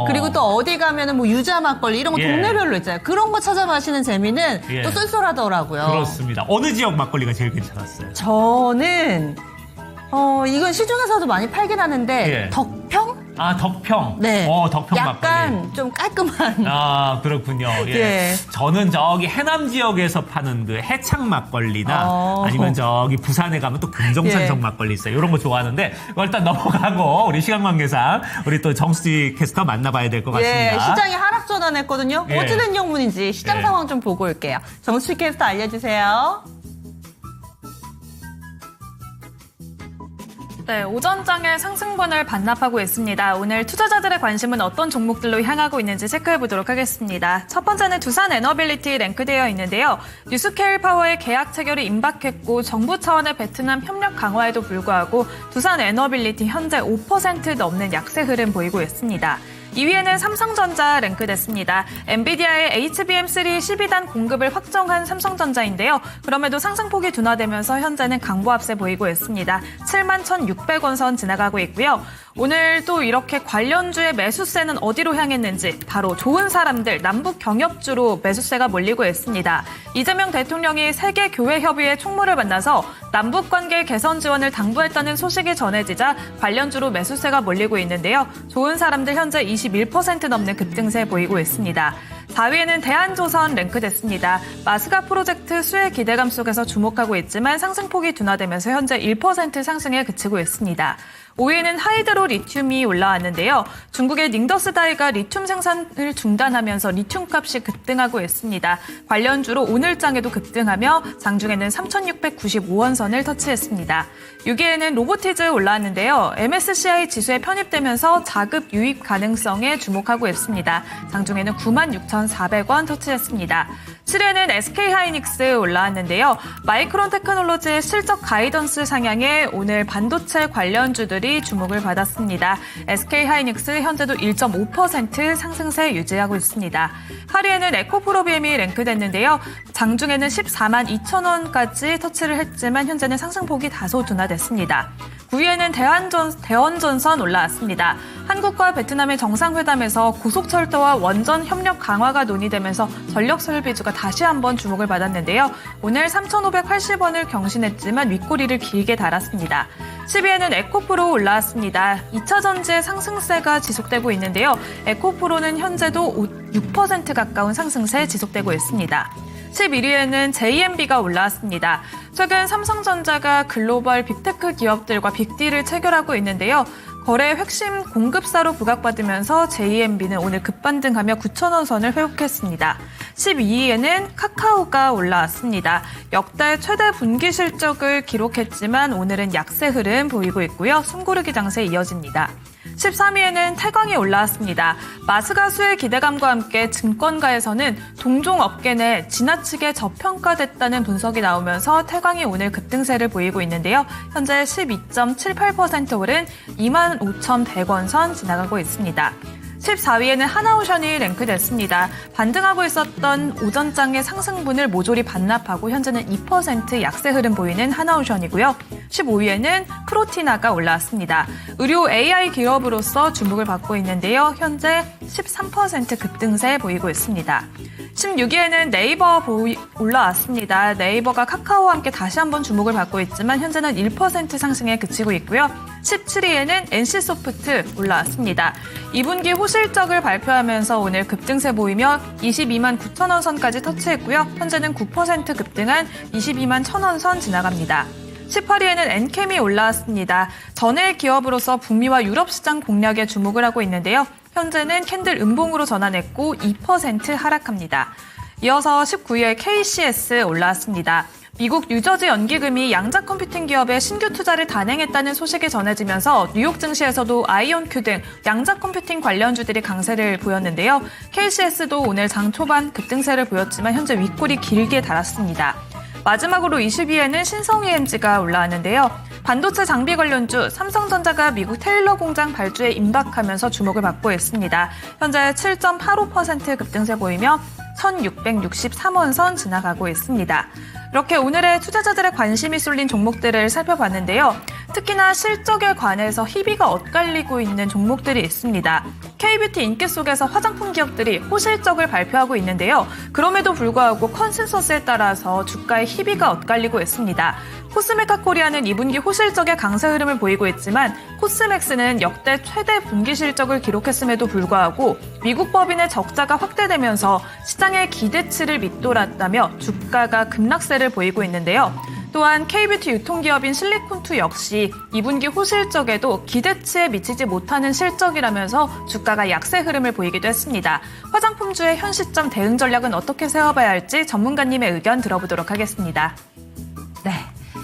그리고 또 어디 가면은 뭐 유자 막걸리 이런 거 예. 동네별로 있잖아요. 그런 거 찾아 마시는 재미는 예. 또 쏠쏠하더라고요. 그렇습니다. 어느 지역 막걸리가 제일 괜찮았어요? 저는 이건 시중에서도 많이 팔긴 하는데 예. 덕평? 아, 덕평. 네. 덕평 약간 막걸리. 좀 깔끔한. 아, 그렇군요. 예. 예. 저는 저기 해남 지역에서 파는 그 해창 막걸리나 아니면 저기 부산에 가면 또 금정산성 예. 막걸리 있어요. 이런 거 좋아하는데 이거 일단 넘어가고 우리 시간 관계상 우리 또 정수지 캐스터 만나봐야 될 것 같습니다. 예, 시장이 하락 전환했거든요. 예. 어찌된 영문인지 시장 예. 상황 좀 보고 올게요. 정수지 캐스터 알려주세요. 네, 오전장의 상승분을 반납하고 있습니다. 오늘 투자자들의 관심은 어떤 종목들로 향하고 있는지 체크해 보도록 하겠습니다. 첫 번째는 두산 에너빌리티 랭크되어 있는데요. 뉴스케일 파워의 계약 체결이 임박했고 정부 차원의 베트남 협력 강화에도 불구하고 두산 에너빌리티 현재 5% 넘는 약세 흐름 보이고 있습니다. 2위에는 삼성전자 랭크됐습니다. 엔비디아의 HBM3 12단 공급을 확정한 삼성전자인데요. 그럼에도 상승폭이 둔화되면서 현재는 강보합세 보이고 있습니다. 71,600원 선 지나가고 있고요. 오늘 또 이렇게 관련주의 매수세는 어디로 향했는지 바로 좋은 사람들, 남북 경협주로 매수세가 몰리고 있습니다. 이재명 대통령이 세계교회협의회 총무를 만나서 남북관계 개선 지원을 당부했다는 소식이 전해지자 관련주로 매수세가 몰리고 있는데요. 좋은 사람들 현재 21% 넘는 급등세 보이고 있습니다. 4위에는 대한조선 랭크됐습니다. 마스가 프로젝트 수혜 기대감 속에서 주목하고 있지만 상승폭이 둔화되면서 현재 1% 상승에 그치고 있습니다. 5위에는 하이드로 리튬이 올라왔는데요. 중국의 닝더스다이가 리튬 생산을 중단하면서 리튬 값이 급등하고 있습니다. 관련주로 오늘장에도 급등하며 장중에는 3,695원 선을 터치했습니다. 6위에는 로보티즈 올라왔는데요. MSCI 지수에 편입되면서 자급 유입 가능성에 주목하고 있습니다. 장중에는 96,400원 터치했습니다. 7위에는 SK하이닉스 올라왔는데요. 마이크론 테크놀로지의 실적 가이던스 상향에 오늘 반도체 관련주들이 주목을 받았습니다. SK하이닉스 현재도 1.5% 상승세 유지하고 있습니다. 8위에는 에코프로비엠이 랭크됐는데요. 장중에는 14만 2천 원까지 터치를 했지만 현재는 상승폭이 다소 둔화됐습니다. 9위에는 대원전선 올라왔습니다. 한국과 베트남의 정상회담에서 고속철도와 원전 협력 강화가 논의되면서 전력 설비주가 다시 한번 주목을 받았는데요. 오늘 3,580원을 경신했지만 윗꼬리를 길게 달았습니다. 10위에는 에코프로 올라왔습니다. 2차 전지의 상승세가 지속되고 있는데요. 에코프로는 현재도 6% 가까운 상승세 지속되고 있습니다. 11위에는 JMB가 올라왔습니다. 최근 삼성전자가 글로벌 빅테크 기업들과 빅딜을 체결하고 있는데요. 거래 핵심 공급사로 부각받으면서 JMB는 오늘 급반등하며 9,000원 선을 회복했습니다. 12위에는 카카오가 올라왔습니다. 역대 최대 분기 실적을 기록했지만 오늘은 약세 흐름 보이고 있고요. 숨고르기 장세 이어집니다. 13위에는 태광이 올라왔습니다. 마스가 수혜 기대감과 함께 증권가에서는 동종 업계 내 지나치게 저평가됐다는 분석이 나오면서 태광이 오늘 급등세를 보이고 있는데요. 현재 12.78% 오른 25,100원 선 지나가고 있습니다. 14위에는 하나오션이 랭크됐습니다. 반등하고 있었던 오전장의 상승분을 모조리 반납하고 현재는 2% 약세 흐름 보이는 하나오션이고요. 15위에는 프로티나가 올라왔습니다. 의료 AI 기업으로서 주목을 받고 있는데요. 현재 13% 급등세 보이고 있습니다. 16위에는 네이버 올라왔습니다. 네이버가 카카오와 함께 다시 한번 주목을 받고 있지만 현재는 1% 상승에 그치고 있고요. 17위에는 NC소프트 올라왔습니다. 2분기 호실적을 발표하면서 오늘 급등세 보이며 22만 9천 원 선까지 터치했고요. 현재는 9% 급등한 22만 1천 원 선 지나갑니다. 18위에는 엔캠이 올라왔습니다. 전일 기업으로서 북미와 유럽 시장 공략에 주목을 하고 있는데요. 현재는 캔들 음봉으로 전환했고 2% 하락합니다. 이어서 19위에 KCS 올라왔습니다. 미국 뉴저지 연기금이 양자 컴퓨팅 기업에 신규 투자를 단행했다는 소식이 전해지면서 뉴욕 증시에서도 아이온큐 등 양자 컴퓨팅 관련주들이 강세를 보였는데요. KCS도 오늘 장 초반 급등세를 보였지만 현재 윗골이 길게 달았습니다. 마지막으로 20위에는 신성EMG가 올라왔는데요. 반도체 장비 관련주 삼성전자가 미국 테일러 공장 발주에 임박하면서 주목을 받고 있습니다. 현재 7.85% 급등세 보이며 1663원 선 지나가고 있습니다. 이렇게 오늘의 투자자들의 관심이 쏠린 종목들을 살펴봤는데요. 특히나 실적에 관해서 희비가 엇갈리고 있는 종목들이 있습니다. K뷰티 인기 속에서 화장품 기업들이 호실적을 발표하고 있는데요. 그럼에도 불구하고 컨센서스에 따라서 주가의 희비가 엇갈리고 있습니다. 코스메카 코리아는 2분기 호실적의 강세 흐름을 보이고 있지만 코스맥스는 역대 최대 분기 실적을 기록했음에도 불구하고 미국 법인의 적자가 확대되면서 시장의 기대치를 밑돌았다며 주가가 급락세를 보이고 있는데요. 또한 K뷰티 유통기업인 실리콘2 역시 2분기 호실적에도 기대치에 미치지 못하는 실적이라면서 주가가 약세 흐름을 보이기도 했습니다. 화장품주의 현 시점 대응 전략은 어떻게 세워봐야 할지 전문가님의 의견 들어보도록 하겠습니다. 네.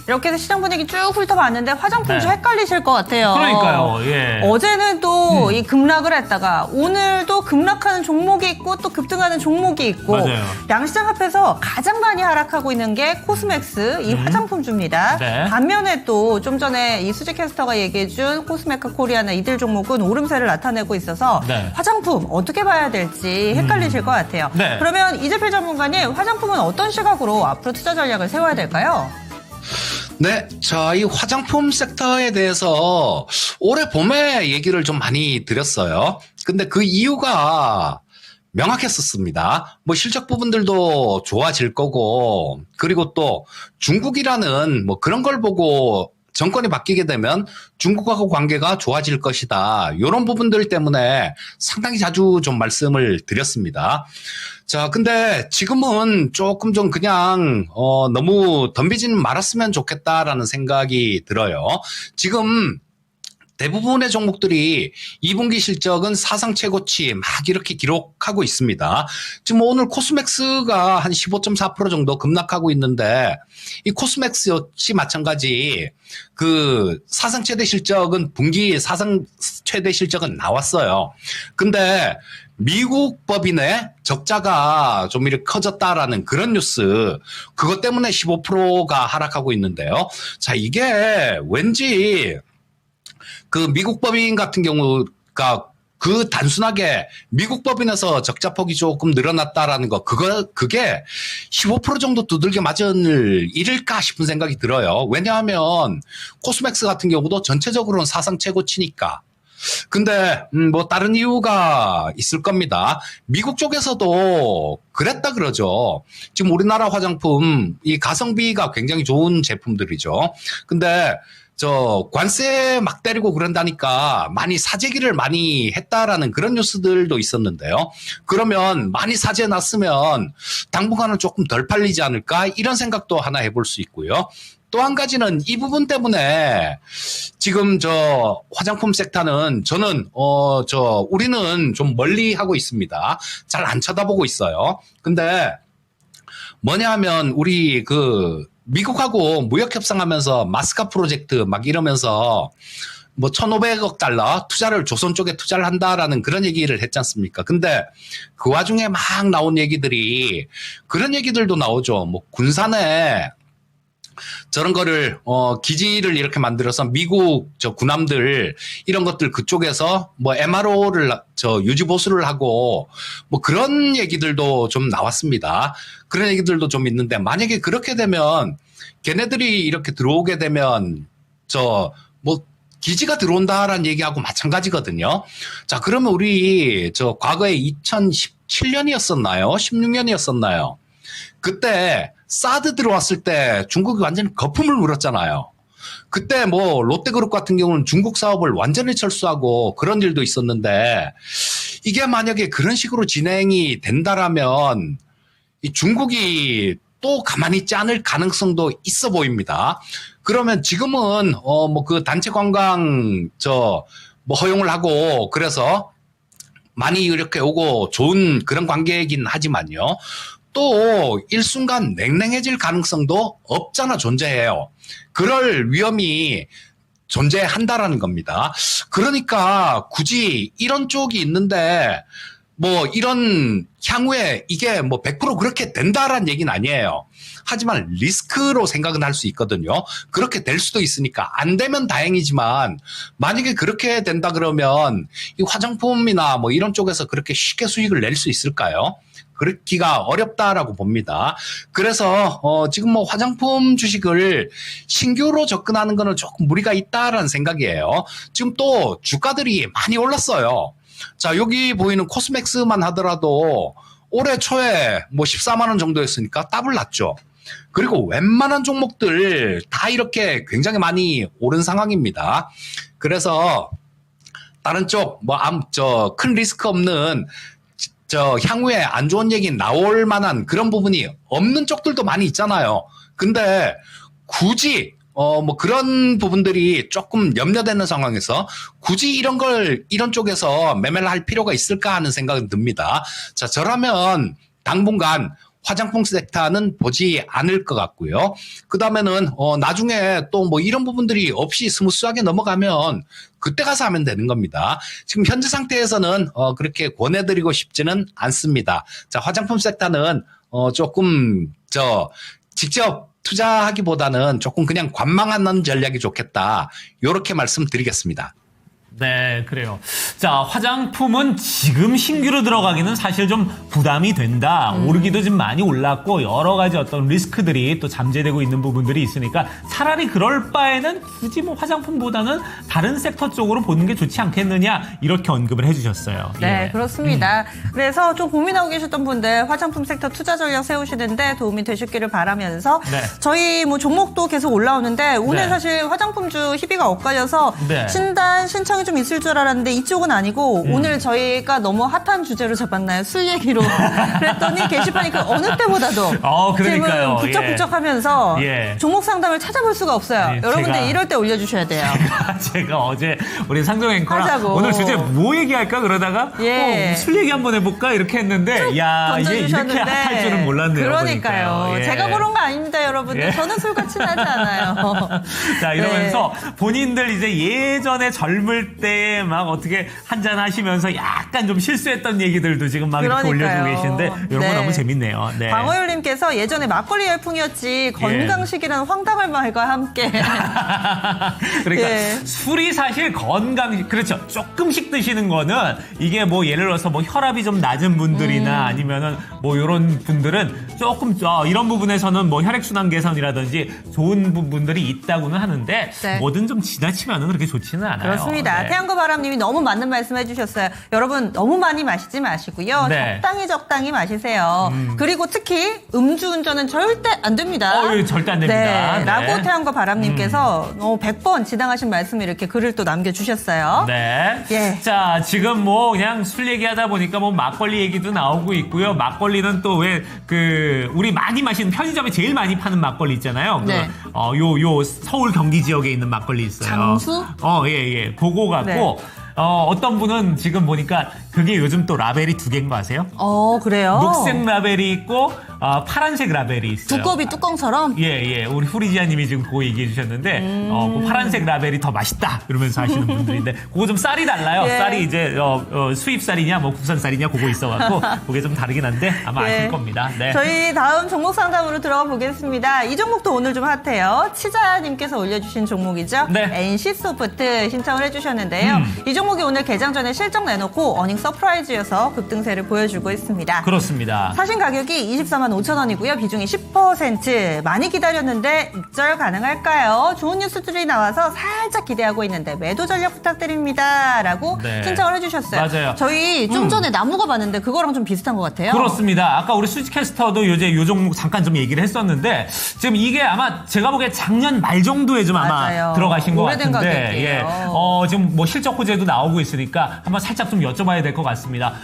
이렇게 해서 시장 분위기 쭉 훑어봤는데 화장품주 네. 헷갈리실 것 같아요. 그러니까요. 예. 어제는 또 이 급락을 했다가 오늘도 급락하는 종목이 있고 또 급등하는 종목이 있고 맞아요. 양시장 합해서 가장 많이 하락하고 있는 게 코스맥스 이 화장품주입니다. 네. 반면에 또 좀 전에 이 수지 캐스터가 얘기해준 코스메카 코리아나 이들 종목은 오름세를 나타내고 있어서 네. 화장품 어떻게 봐야 될지 헷갈리실 것 같아요. 네. 그러면 이재필 전문가님 화장품은 어떤 시각으로 앞으로 투자 전략을 세워야 될까요? 네, 자, 이 화장품 섹터에 대해서 올해 봄에 얘기를 좀 많이 드렸어요. 근데 그 이유가 명확했었습니다. 뭐 실적 부분들도 좋아질 거고, 그리고 또 중국이라는 뭐 그런 걸 보고 정권이 바뀌게 되면 중국하고 관계가 좋아질 것이다. 이런 부분들 때문에 상당히 자주 좀 말씀을 드렸습니다. 자, 근데 지금은 조금 좀 그냥 너무 덤비지는 말았으면 좋겠다라는 생각이 들어요. 지금 대부분의 종목들이 2분기 실적은 사상 최고치 막 이렇게 기록하고 있습니다. 지금 오늘 코스맥스가 한 15.4% 정도 급락하고 있는데 이 코스맥스 역시 마찬가지 그 사상 최대 실적은 분기 사상 최대 실적은 나왔어요. 근데 미국 법인의 적자가 좀 이렇게 커졌다라는 그런 뉴스, 그것 때문에 15%가 하락하고 있는데요. 자, 이게 왠지 그 미국 법인 같은 경우가 그 단순하게 미국 법인에서 적자폭이 조금 늘어났다라는 거, 그게 15% 정도 두들겨 맞을 일일까 싶은 생각이 들어요. 왜냐하면 코스맥스 같은 경우도 전체적으로는 사상 최고치니까. 근데 뭐 다른 이유가 있을 겁니다. 미국 쪽에서도 그랬다 그러죠. 지금 우리나라 화장품 이 가성비가 굉장히 좋은 제품들이죠. 근데 저 관세 막 때리고 그런다니까 많이 사재기를 많이 했다라는 그런 뉴스들도 있었는데요. 그러면 많이 사재 났으면 당분간은 조금 덜 팔리지 않을까 이런 생각도 하나 해볼 수 있고요. 또 한 가지는 이 부분 때문에 지금 저 화장품 섹터는 저는 우리는 좀 멀리 하고 있습니다. 잘 안 쳐다보고 있어요. 근데 뭐냐 하면 우리 그 미국하고 무역 협상하면서 마스카 프로젝트 막 이러면서 뭐 1,500억 달러 투자를 조선 쪽에 투자를 한다라는 그런 얘기를 했지 않습니까? 근데 그 와중에 막 나온 얘기들이 그런 얘기들도 나오죠. 뭐 군산에 저런 거를 기지를 이렇게 만들어서 미국 저 군함들 이런 것들 그쪽에서 뭐 MRO를 유지 보수를 하고 뭐 그런 얘기들도 좀 나왔습니다. 그런 얘기들도 좀 있는데 만약에 그렇게 되면 걔네들이 이렇게 들어오게 되면 뭐 기지가 들어온다라는 얘기하고 마찬가지거든요. 자, 그러면 우리 과거에 2017년이었었나요? 16년이었었나요? 그때 사드 들어왔을 때 중국이 완전히 거품을 물었잖아요. 그때 뭐 롯데그룹 같은 경우는 중국 사업을 완전히 철수하고 그런 일도 있었는데 이게 만약에 그런 식으로 진행이 된다라면 이 중국이 또 가만히 있지 않을 가능성도 있어 보입니다. 그러면 지금은 뭐 그 단체 관광 뭐 허용을 하고 그래서 많이 이렇게 오고 좋은 그런 관계이긴 하지만요. 또 일순간 냉랭해질 가능성도 없잖아 존재해요. 그럴 위험이 존재한다라는 겁니다. 그러니까 굳이 이런 쪽이 있는데 뭐 이런 향후에 이게 뭐 100% 그렇게 된다라는 얘기는 아니에요. 하지만 리스크로 생각은 할 수 있거든요. 그렇게 될 수도 있으니까 안 되면 다행이지만 만약에 그렇게 된다 그러면 이 화장품이나 뭐 이런 쪽에서 그렇게 쉽게 수익을 낼 수 있을까요? 그렇기가 어렵다라고 봅니다. 그래서 지금 뭐 화장품 주식을 신규로 접근하는 거는 조금 무리가 있다라는 생각이에요. 지금 또 주가들이 많이 올랐어요. 자, 여기 보이는 코스맥스만 하더라도 올해 초에 뭐 14만 원 정도였으니까 더블 났죠. 그리고 웬만한 종목들 다 이렇게 굉장히 많이 오른 상황입니다. 그래서 다른 쪽 뭐 큰 리스크 없는 향후에 안 좋은 얘기 나올 만한 그런 부분이 없는 쪽들도 많이 있잖아요. 근데 굳이 뭐 그런 부분들이 조금 염려되는 상황에서 굳이 이런 쪽에서 매매를 할 필요가 있을까 하는 생각은 듭니다. 자, 저라면 당분간 화장품 섹터는 보지 않을 것 같고요. 그 다음에는 나중에 또 뭐 이런 부분들이 없이 스무스하게 넘어가면 그때 가서 하면 되는 겁니다. 지금 현재 상태에서는 그렇게 권해드리고 싶지는 않습니다. 자, 화장품 섹터는 조금 직접 투자하기보다는 조금 그냥 관망하는 전략이 좋겠다. 이렇게 말씀드리겠습니다. 네, 그래요. 자, 화장품은 지금 신규로 들어가기는 사실 좀 부담이 된다. 오르기도 좀 많이 올랐고 여러 가지 어떤 리스크들이 또 잠재되고 있는 부분들이 있으니까 차라리 그럴 바에는 굳이 뭐 화장품보다는 다른 섹터 쪽으로 보는 게 좋지 않겠느냐 이렇게 언급을 해주셨어요. 네, 예. 그렇습니다. 그래서 좀 고민하고 계셨던 분들 화장품 섹터 투자 전략 세우시는데 도움이 되셨기를 바라면서 네. 저희 뭐 종목도 계속 올라오는데 오늘 네. 사실 화장품주 희비가 엇갈려서 네. 신단 신청이 좀 있을 줄 알았는데 이쪽은 아니고 오늘 저희가 너무 핫한 주제로 잡았나요? 술 얘기로. 그랬더니 게시판이 그 어느 때보다도 그러니까요. 지금 부쩍부쩍하면서 예. 종목 상담을 찾아볼 수가 없어요. 예, 여러분들 제가- 이럴 때 올려주셔야 돼요. 제가 어제 우리 상정 앵커랑 하자고. 오늘 주제 뭐 얘기할까 그러다가 예. 술 얘기 한번 해볼까 이렇게 했는데 야 이게 이렇게 던져주셨는데 핫할 줄은 몰랐네요. 그러니까요. 보니까요. 예. 제가 그런 거 아닙니다, 여러분들. 예. 저는 술같이 나지 않아요. 자, 이러면서 네. 본인들 이제 예전에 젊을 때 막 어떻게 한잔 하시면서 약간 좀 실수했던 얘기들도 지금 막 이렇게 그러니까요. 올려주고 계신데 이런 거 네. 너무 재밌네요. 네. 방어율님께서 예전에 막걸리 열풍이었지 건강식이라는 황당한 말과 함께. 그러니까 예. 술이 사실 건강 그렇죠. 조금씩 드시는 거는 이게 뭐 예를 들어서 뭐 혈압이 좀 낮은 분들이나 아니면은 뭐 이런 분들은 조금 이런 부분에서는 뭐 혈액순환 개선이라든지 좋은 부분들이 있다고는 하는데 네. 뭐든 좀 지나치면은 그렇게 좋지는 않아요. 그렇습니다. 네. 태양과 바람님이 너무 맞는 말씀 해주셨어요. 여러분 너무 많이 마시지 마시고요. 네. 적당히 마시세요. 그리고 특히 음주운전은 절대 안 됩니다. 예, 절대 안 됩니다. 네. 네. 라고 태양과 바람님께서 100번 지당하신 말씀을 이렇게 글을 또 남겨주셨어요. 네. 예. 자, 지금 뭐 그냥 술 얘기하다 보니까 뭐 막걸리 얘기도 나오고 있고요. 막걸리는 또 왜 우리 많이 마시는 편의점에 제일 많이 파는 막걸리 있잖아요. 네. 요 서울 경기 지역에 있는 막걸리 있어요. 장수? 예. 그거 갖고 네. 어떤 분은 지금 보니까 그게 요즘 또 라벨이 2개인 거 아세요? 그래요? 녹색 라벨이 있고 파란색 라벨이 있어요. 두꺼비 뚜껑처럼? 예. 우리 후리지아님이 지금 그거 얘기해 주셨는데, 그 파란색 라벨이 더 맛있다. 이러면서 하시는 분들인데, 그거 좀 쌀이 달라요. 예. 쌀이 이제, 수입쌀이냐, 뭐 국산쌀이냐, 그거 있어갖고, 그게 좀 다르긴 한데, 아마 예. 아실 겁니다. 네. 저희 다음 종목 상담으로 들어가 보겠습니다. 이 종목도 오늘 좀 핫해요. 치자님께서 올려주신 종목이죠. 네. NC소프트 신청을 해주셨는데요. 이 종목이 오늘 개장 전에 실적 내놓고 어닝 서프라이즈여서 급등세를 보여주고 있습니다. 그렇습니다. 사신 가격이 24만 5천 원이고요. 비중이 10%. 많이 기다렸는데 입절 가능할까요? 좋은 뉴스들이 나와서 살짝 기대하고 있는데 매도 전략 부탁드립니다. 라고 네. 신청을 해주셨어요. 맞아요. 저희 좀 전에 나무가 봤는데 그거랑 좀 비슷한 것 같아요. 그렇습니다. 아까 우리 수지캐스터도 요새 요 종목 잠깐 좀 얘기를 했었는데, 지금 이게 아마 제가 보기에 작년 말 정도에 좀 아마 맞아요. 들어가신 것 오래된 같은데, 가격이에요. 지금 뭐 실적 호재도 나오고 있으니까 한번 살짝 좀 여쭤봐야 될 것 같습니다.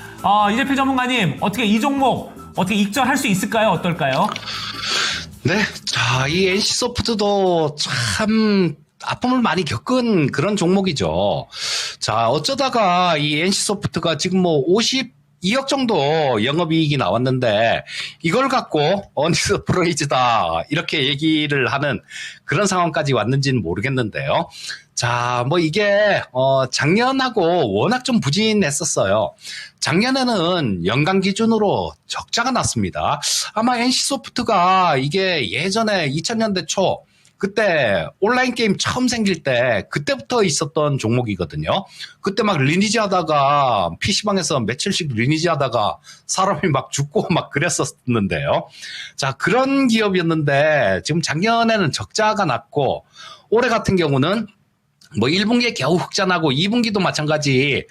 이재필 전문가님, 어떻게 이 종목 어떻게 익절할 수 있을까요? 어떨까요? 네. 자, 이 NC소프트도 참 아픔을 많이 겪은 그런 종목이죠. 자, 어쩌다가 이 NC소프트가 지금 뭐 2억 정도 영업이익이 나왔는데 이걸 갖고 어니스 프라이즈다 이렇게 얘기를 하는 그런 상황까지 왔는지는 모르겠는데요. 자, 뭐 이게 작년하고 워낙 좀 부진했었어요. 작년에는 연간 기준으로 적자가 났습니다. 아마 NC소프트가 이게 예전에 2000년대 초 그때 온라인 게임 처음 생길 때 그때부터 있었던 종목이거든요. 그때 막 리니지 하다가 PC방에서 며칠씩 리니지 하다가 사람이 막 죽고 막 그랬었는데요. 자, 그런 기업이었는데 지금 작년에는 적자가 났고 올해 같은 경우는 뭐 1분기에 겨우 흑자 나고 2분기도 마찬가지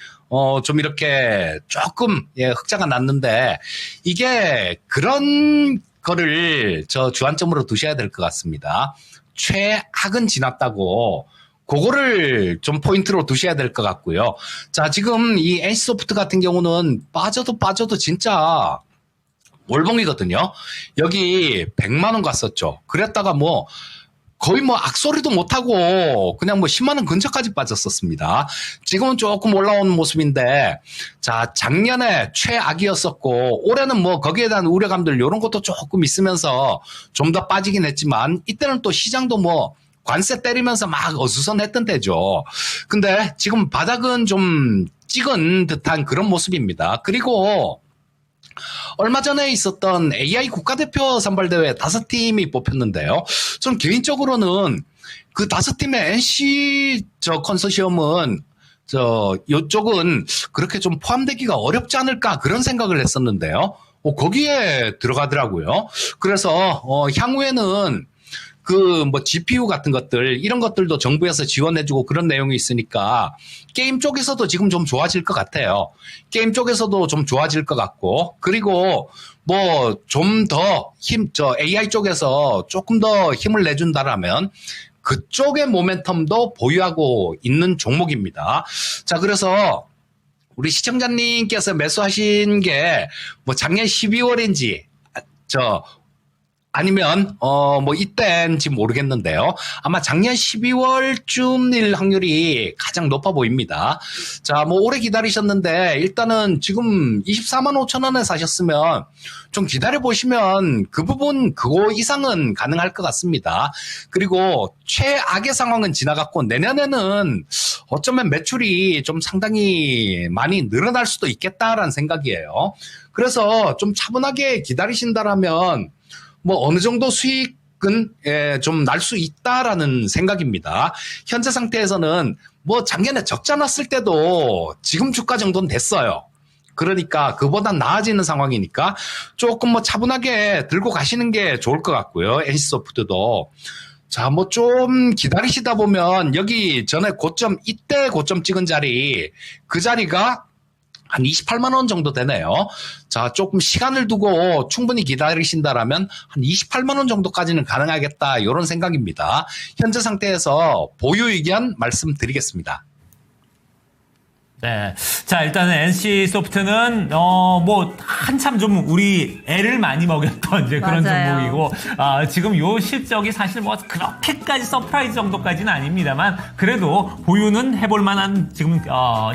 좀 이렇게 조금 흑자가 났는데 이게 그런 거를 저 주안점으로 두셔야 될 것 같습니다. 최악은 지났다고 그거를 좀 포인트로 두셔야 될 것 같고요. 자, 지금 이 NC소프트 같은 경우는 빠져도 진짜 월봉이거든요. 여기 100만 원 갔었죠. 그랬다가 뭐 거의 뭐 악소리도 못하고 그냥 뭐 10만 원 근처까지 빠졌었습니다. 지금은 조금 올라온 모습인데 자, 작년에 최악이었었고 올해는 뭐 거기에 대한 우려감들 이런 것도 조금 있으면서 좀 더 빠지긴 했지만 이때는 또 시장도 뭐 관세 때리면서 막 어수선했던 때죠. 근데 지금 바닥은 좀 찍은 듯한 그런 모습입니다. 그리고 얼마 전에 있었던 AI 국가대표 선발대회 5팀이 뽑혔는데요. 전 개인적으로는 그 5팀의 NC 컨소시엄은 요쪽은 그렇게 좀 포함되기가 어렵지 않을까 그런 생각을 했었는데요. 거기에 들어가더라고요. 그래서 향후에는 그 뭐 GPU 같은 것들 이런 것들도 정부에서 지원해주고 그런 내용이 있으니까 게임 쪽에서도 지금 좀 좋아질 것 같아요. 게임 쪽에서도 좀 좋아질 것 같고 그리고 뭐 좀 더 AI 쪽에서 조금 더 힘을 내준다라면 그쪽의 모멘텀도 보유하고 있는 종목입니다. 자, 그래서 우리 시청자님께서 매수하신 게 뭐 작년 12월인지 아니면 뭐 이때인지 모르겠는데요. 아마 작년 12월쯤일 확률이 가장 높아 보입니다. 자, 뭐 오래 기다리셨는데 일단은 지금 24만 5천 원에 사셨으면 좀 기다려 보시면 그 부분 그거 이상은 가능할 것 같습니다. 그리고 최악의 상황은 지나갔고 내년에는 어쩌면 매출이 좀 상당히 많이 늘어날 수도 있겠다라는 생각이에요. 그래서 좀 차분하게 기다리신다라면 뭐 어느 정도 수익은 좀 날 수 있다라는 생각입니다. 현재 상태에서는 뭐 작년에 적자 났을 때도 지금 주가 정도는 됐어요. 그러니까 그보단 나아지는 상황이니까 조금 뭐 차분하게 들고 가시는 게 좋을 것 같고요. NC소프트도. 자, 뭐 좀 기다리시다 보면 여기 전에 이때 고점 찍은 자리, 그 자리가 한 28만 원 정도 되네요. 자, 조금 시간을 두고 충분히 기다리신다라면 한 28만 원 정도까지는 가능하겠다 이런 생각입니다. 현재 상태에서 보유 의견 말씀드리겠습니다. 네. 자, 일단은 NC소프트는, 뭐, 한참 좀 우리 애를 많이 먹였던 이제 그런 맞아요. 종목이고, 지금 요 실적이 사실 뭐 그렇게까지 서프라이즈 정도까지는 아닙니다만, 그래도 보유는 해볼 만한 지금,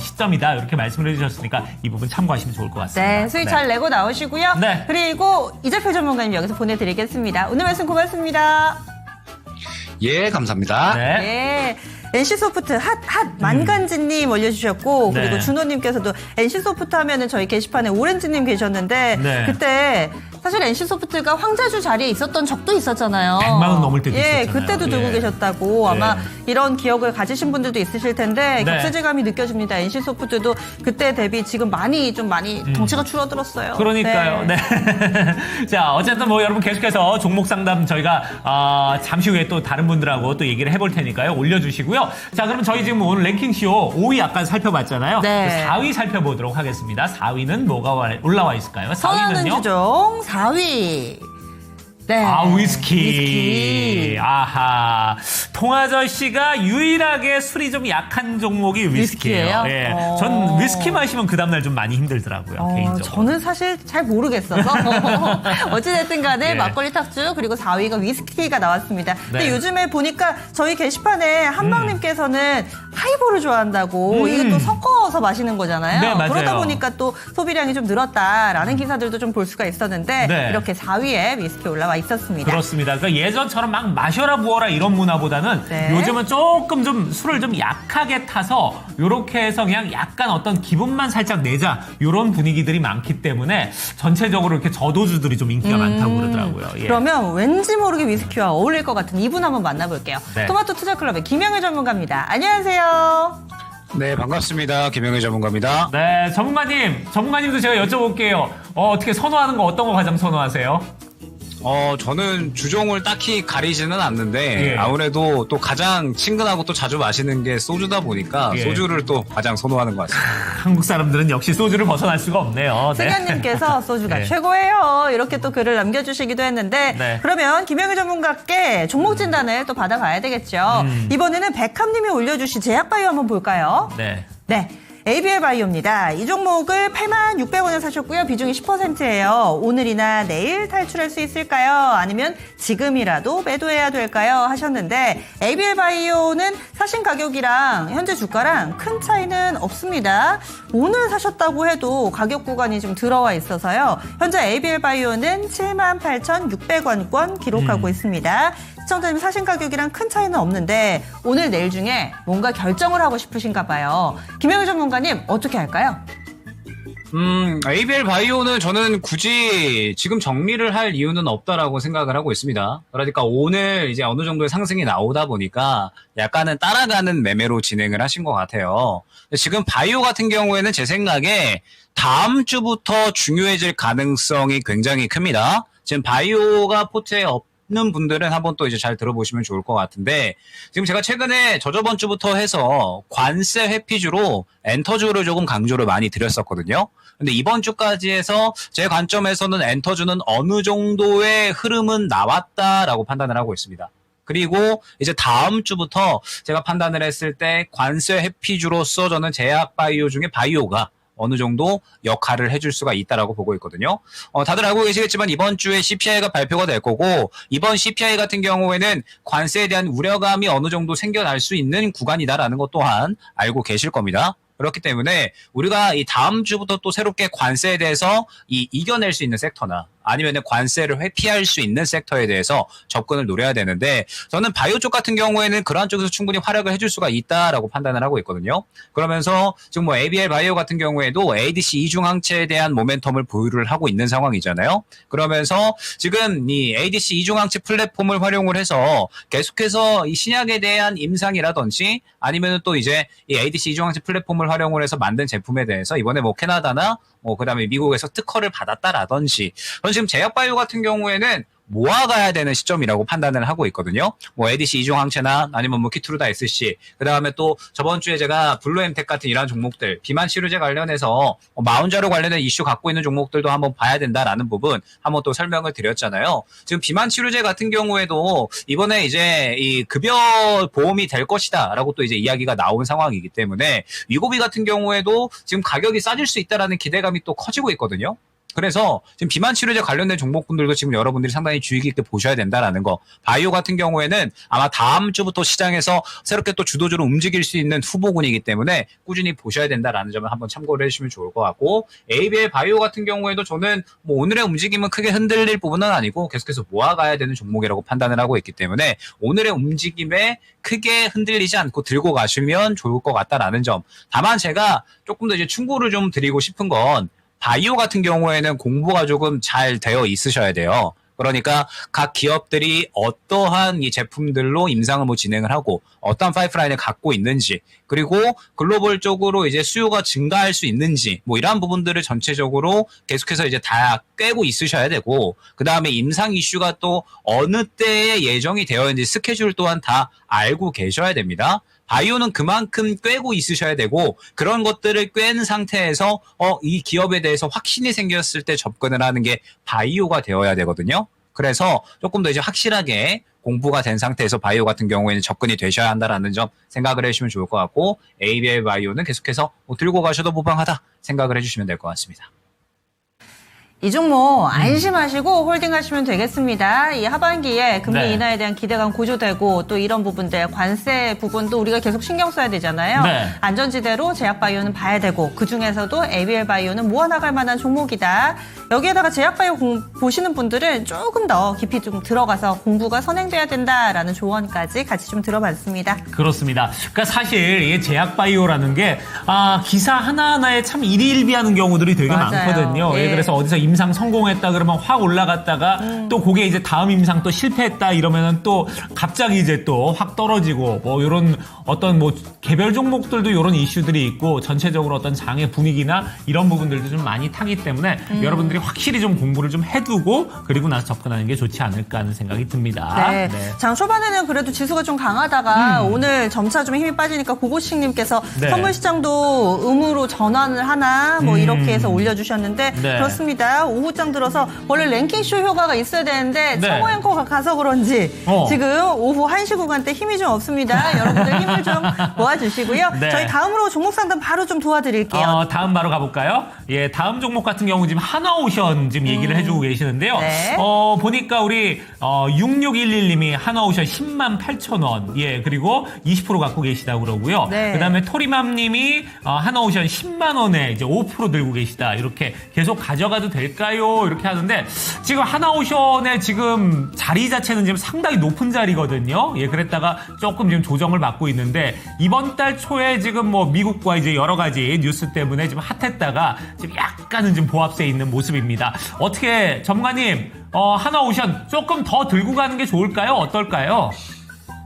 시점이다. 이렇게 말씀을 해주셨으니까 이 부분 참고하시면 좋을 것 같습니다. 네, 수익 잘 내고 나오시고요. 네. 그리고 이재표 전문가님 여기서 보내드리겠습니다. 오늘 말씀 고맙습니다. 예, 감사합니다. 네. 네. NC소프트 핫 만간지님 올려주셨고 그리고 네. 준호님께서도 NC소프트 하면은 저희 게시판에 오렌지님 계셨는데 네. 그때 사실 NC소프트가 황자주 자리에 있었던 적도 있었잖아요. 100만 원 넘을 때도 예, 있었잖아요. 그때도 들고 예. 계셨다고 아마 이런 기억을 가지신 분들도 있으실 텐데 네. 격세지감이 느껴집니다. NC소프트도 그때 대비 지금 많이 덩치가 줄어들었어요. 그러니까요. 네. 자, 어쨌든 뭐 여러분 계속해서 종목 상담 저희가 잠시 후에 또 다른 분들하고 또 얘기를 해볼 테니까요. 올려주시고요. 자, 그러면 저희 지금 오늘 랭킹쇼 5위 아까 살펴봤잖아요. 네. 4위 살펴보도록 하겠습니다. 4위는 뭐가 올라와 있을까요? 선하는 4위는요? 주종 4위 네. 위스키. 아하. 통아저 씨가 유일하게 술이 좀 약한 종목이 위스키예요. 위스키예요? 예. 전 위스키 마시면 그 다음날 좀 많이 힘들더라고요, 개인적으로. 저는 사실 잘 모르겠어서 어찌됐든 간에 예. 막걸리 탁주 그리고 4위가 위스키가 나왔습니다. 근데 네. 요즘에 보니까 저희 게시판에 한방님께서는 하이볼을 좋아한다고 이게 또 섞어서 마시는 거잖아요. 네, 맞아요. 그러다 보니까 또 소비량이 좀 늘었다라는 기사들도 좀 볼 수가 있었는데 네. 이렇게 4위에 위스키 올라와 있었습니다. 그렇습니다. 그러니까 예전처럼 막 마셔라 부어라 이런 문화보다는 네. 요즘은 조금 좀 술을 좀 약하게 타서 요렇게 해서 그냥 약간 어떤 기분만 살짝 내자 요런 분위기들이 많기 때문에 전체적으로 이렇게 저도주들이 좀 인기가 많다고 그러더라고요. 예. 그러면 왠지 모르게 위스키와 어울릴 것 같은 이분 한번 만나볼게요. 네. 토마토 투자클럽의 김영애 전문가입니다. 안녕하세요. 네, 반갑습니다. 김영희 전문가입니다. 네, 전문가님도 제가 여쭤볼게요. 어떻게 선호하는 거 어떤 거 가장 선호하세요? 저는 주종을 딱히 가리지는 않는데 예. 아무래도 또 가장 친근하고 또 자주 마시는 게 소주다 보니까 예. 소주를 또 가장 선호하는 것 같습니다. 한국 사람들은 역시 소주를 벗어날 수가 없네요. 네. 승현님께서 소주가 네. 최고예요. 이렇게 또 글을 남겨주시기도 했는데 네. 그러면 김영희 전문가께 종목 진단을 또 받아봐야 되겠죠. 이번에는 백함님이 올려주신 제약바이오 한번 볼까요? 네. 네. ABL 바이오입니다. 이 종목을 86,600원에 사셨고요. 비중이 10%예요. 오늘이나 내일 탈출할 수 있을까요? 아니면 지금이라도 매도해야 될까요? 하셨는데 ABL 바이오는 사신 가격이랑 현재 주가랑 큰 차이는 없습니다. 오늘 사셨다고 해도 가격 구간이 좀 들어와 있어서요. 현재 ABL 바이오는 78,600원권 기록하고 있습니다. 시청자님 사신 가격이랑 큰 차이는 없는데 오늘 내일 중에 뭔가 결정을 하고 싶으신가 봐요. 김영희 전문가님 어떻게 할까요? ABL 바이오는 저는 굳이 지금 정리를 할 이유는 없다라고 생각을 하고 있습니다. 그러니까 오늘 이제 어느 정도의 상승이 나오다 보니까 약간은 따라가는 매매로 진행을 하신 것 같아요. 지금 바이오 같은 경우에는 제 생각에 다음 주부터 중요해질 가능성이 굉장히 큽니다. 지금 바이오가 포트에 없는 분들은 한번 또 이제 잘 들어보시면 좋을 것 같은데, 지금 제가 최근에 저저번 주부터 해서 관세 회피주로 엔터주를 조금 강조를 많이 드렸었거든요. 근데 이번 주까지 해서 제 관점에서는 엔터주는 어느 정도의 흐름은 나왔다라고 판단을 하고 있습니다. 그리고 이제 다음 주부터 제가 판단을 했을 때 관세 회피주로서 저는 제약 바이오 중에 바이오가 어느 정도 역할을 해줄 수가 있다라고 보고 있거든요. 다들 알고 계시겠지만 이번 주에 CPI가 발표가 될 거고, 이번 CPI 같은 경우에는 관세에 대한 우려감이 어느 정도 생겨날 수 있는 구간이다라는 것 또한 알고 계실 겁니다. 그렇기 때문에 우리가 이 다음 주부터 또 새롭게 관세에 대해서 이겨낼 수 있는 섹터나 아니면 관세를 회피할 수 있는 섹터에 대해서 접근을 노려야 되는데, 저는 바이오 쪽 같은 경우에는 그러한 쪽에서 충분히 활약을 해줄 수가 있다라고 판단을 하고 있거든요. 그러면서 지금 뭐 ABL 바이오 같은 경우에도 ADC 이중항체에 대한 모멘텀을 보유를 하고 있는 상황이잖아요. 그러면서 지금 이 ADC 이중항체 플랫폼을 활용을 해서 계속해서 이 신약에 대한 임상이라든지 아니면 또 이제 이 ADC 이중항체 플랫폼을 활용을 해서 만든 제품에 대해서 이번에 뭐 캐나다나 그다음에 미국에서 특허를 받았다라든지, 저는 지금 제약바이오 같은 경우에는 모아가야 되는 시점이라고 판단을 하고 있거든요. 뭐 ADC 이중항체나 아니면 뭐 키트루다 SC, 그 다음에 또 저번 주에 제가 블루엠텍 같은 이러한 종목들, 비만 치료제 관련해서 마운자로 관련된 이슈 갖고 있는 종목들도 한번 봐야 된다라는 부분 한번 또 설명을 드렸잖아요. 지금 비만 치료제 같은 경우에도 이번에 이제 이 급여 보험이 될 것이다라고 또 이제 이야기가 나온 상황이기 때문에 위고비 같은 경우에도 지금 가격이 싸질 수 있다라는 기대감이 또 커지고 있거든요. 그래서 지금 비만 치료제 관련된 종목분들도 지금 여러분들이 상당히 주의 깊게 보셔야 된다라는 거. 바이오 같은 경우에는 아마 다음 주부터 시장에서 새롭게 또 주도주로 움직일 수 있는 후보군이기 때문에 꾸준히 보셔야 된다라는 점을 한번 참고를 해주시면 좋을 것 같고, ABL 바이오 같은 경우에도 저는 뭐 오늘의 움직임은 크게 흔들릴 부분은 아니고 계속해서 모아가야 되는 종목이라고 판단을 하고 있기 때문에 오늘의 움직임에 크게 흔들리지 않고 들고 가시면 좋을 것 같다라는 점. 다만 제가 조금 더 이제 충고를 좀 드리고 싶은 건, 바이오 같은 경우에는 공부가 조금 잘 되어 있으셔야 돼요. 그러니까 각 기업들이 어떠한 이 제품들로 임상을 뭐 진행을 하고 어떠한 파이프라인을 갖고 있는지, 그리고 글로벌적으로 이제 수요가 증가할 수 있는지, 뭐 이러한 부분들을 전체적으로 계속해서 이제 다 꿰고 있으셔야 되고, 그 다음에 임상 이슈가 또 어느 때에 예정이 되어 있는지 스케줄 또한 다 알고 계셔야 됩니다. 바이오는 그만큼 꿰고 있으셔야 되고, 그런 것들을 꿰는 상태에서 이 기업에 대해서 확신이 생겼을 때 접근을 하는 게 바이오가 되어야 되거든요. 그래서 조금 더 이제 확실하게 공부가 된 상태에서 바이오 같은 경우에는 접근이 되셔야 한다라는 점 생각을 해주시면 좋을 것 같고, ABL 바이오는 계속해서 들고 가셔도 무방하다 생각을 해주시면 될 것 같습니다. 이 종목 안심하시고 홀딩하시면 되겠습니다. 이 하반기에 금리 네. 인하에 대한 기대감 고조되고 또 이런 부분들 관세 부분도 우리가 계속 신경 써야 되잖아요. 네. 안전지대로 제약바이오는 봐야 되고 그중에서도 ABL 바이오는 모아나갈 만한 종목이다. 여기에다가 제약바이오 보시는 분들은 조금 더 깊이 좀 들어가서 공부가 선행돼야 된다라는 조언까지 같이 좀 들어봤습니다. 그렇습니다. 그러니까 사실 이 제약바이오라는 게 기사 하나하나에 참 일희일비하는 경우들이 되게 맞아요. 많거든요. 예. 그래서 어디서 임상 성공했다 그러면 확 올라갔다가 또 그게 이제 다음 임상 또 실패했다 이러면은 또 갑자기 이제 또 확 떨어지고 뭐 이런 어떤 뭐 개별 종목들도 이런 이슈들이 있고 전체적으로 어떤 장의 분위기나 이런 부분들도 좀 많이 타기 때문에 여러분들이 확실히 좀 공부를 좀 해두고 그리고 나서 접근하는 게 좋지 않을까 하는 생각이 듭니다. 네. 장 초반에는 그래도 지수가 좀 강하다가 오늘 점차 좀 힘이 빠지니까 고고식님께서 네. 선물 시장도 음으로 전환을 하나 뭐 이렇게 해서 올려주셨는데 네. 그렇습니다. 오후장 들어서 원래 랭킹쇼 효과가 있어야 되는데 네. 청호 앵커가 가서 그런지 지금 오후 1시 구간대 힘이 좀 없습니다. 여러분들 힘을 좀 모아주시고요. 네. 저희 다음으로 종목 상담 바로 좀 도와드릴게요. 다음 바로 가볼까요? 예, 다음 종목 같은 경우 지금 하나오션 지금 얘기를 해주고 계시는데요. 네. 보니까 우리 6611님이 하나오션 10만 8천 원, 예, 그리고 20% 갖고 계시다고 그러고요. 네. 그다음에 토리맘님이 하나오션 10만 원에 이제 5% 들고 계시다. 이렇게 계속 가져가도 될까요? 이렇게 하는데 지금 하나오션의 지금 자리 자체는 지금 상당히 높은 자리거든요. 예, 그랬다가 조금 지금 조정을 받고 있는데 이번 달 초에 지금 뭐 미국과 이제 여러 가지 뉴스 때문에 지금 핫했다가 지금 약간은 좀 보합세에 있는 모습입니다. 어떻게 전문가님 하나오션 조금 더 들고 가는 게 좋을까요? 어떨까요?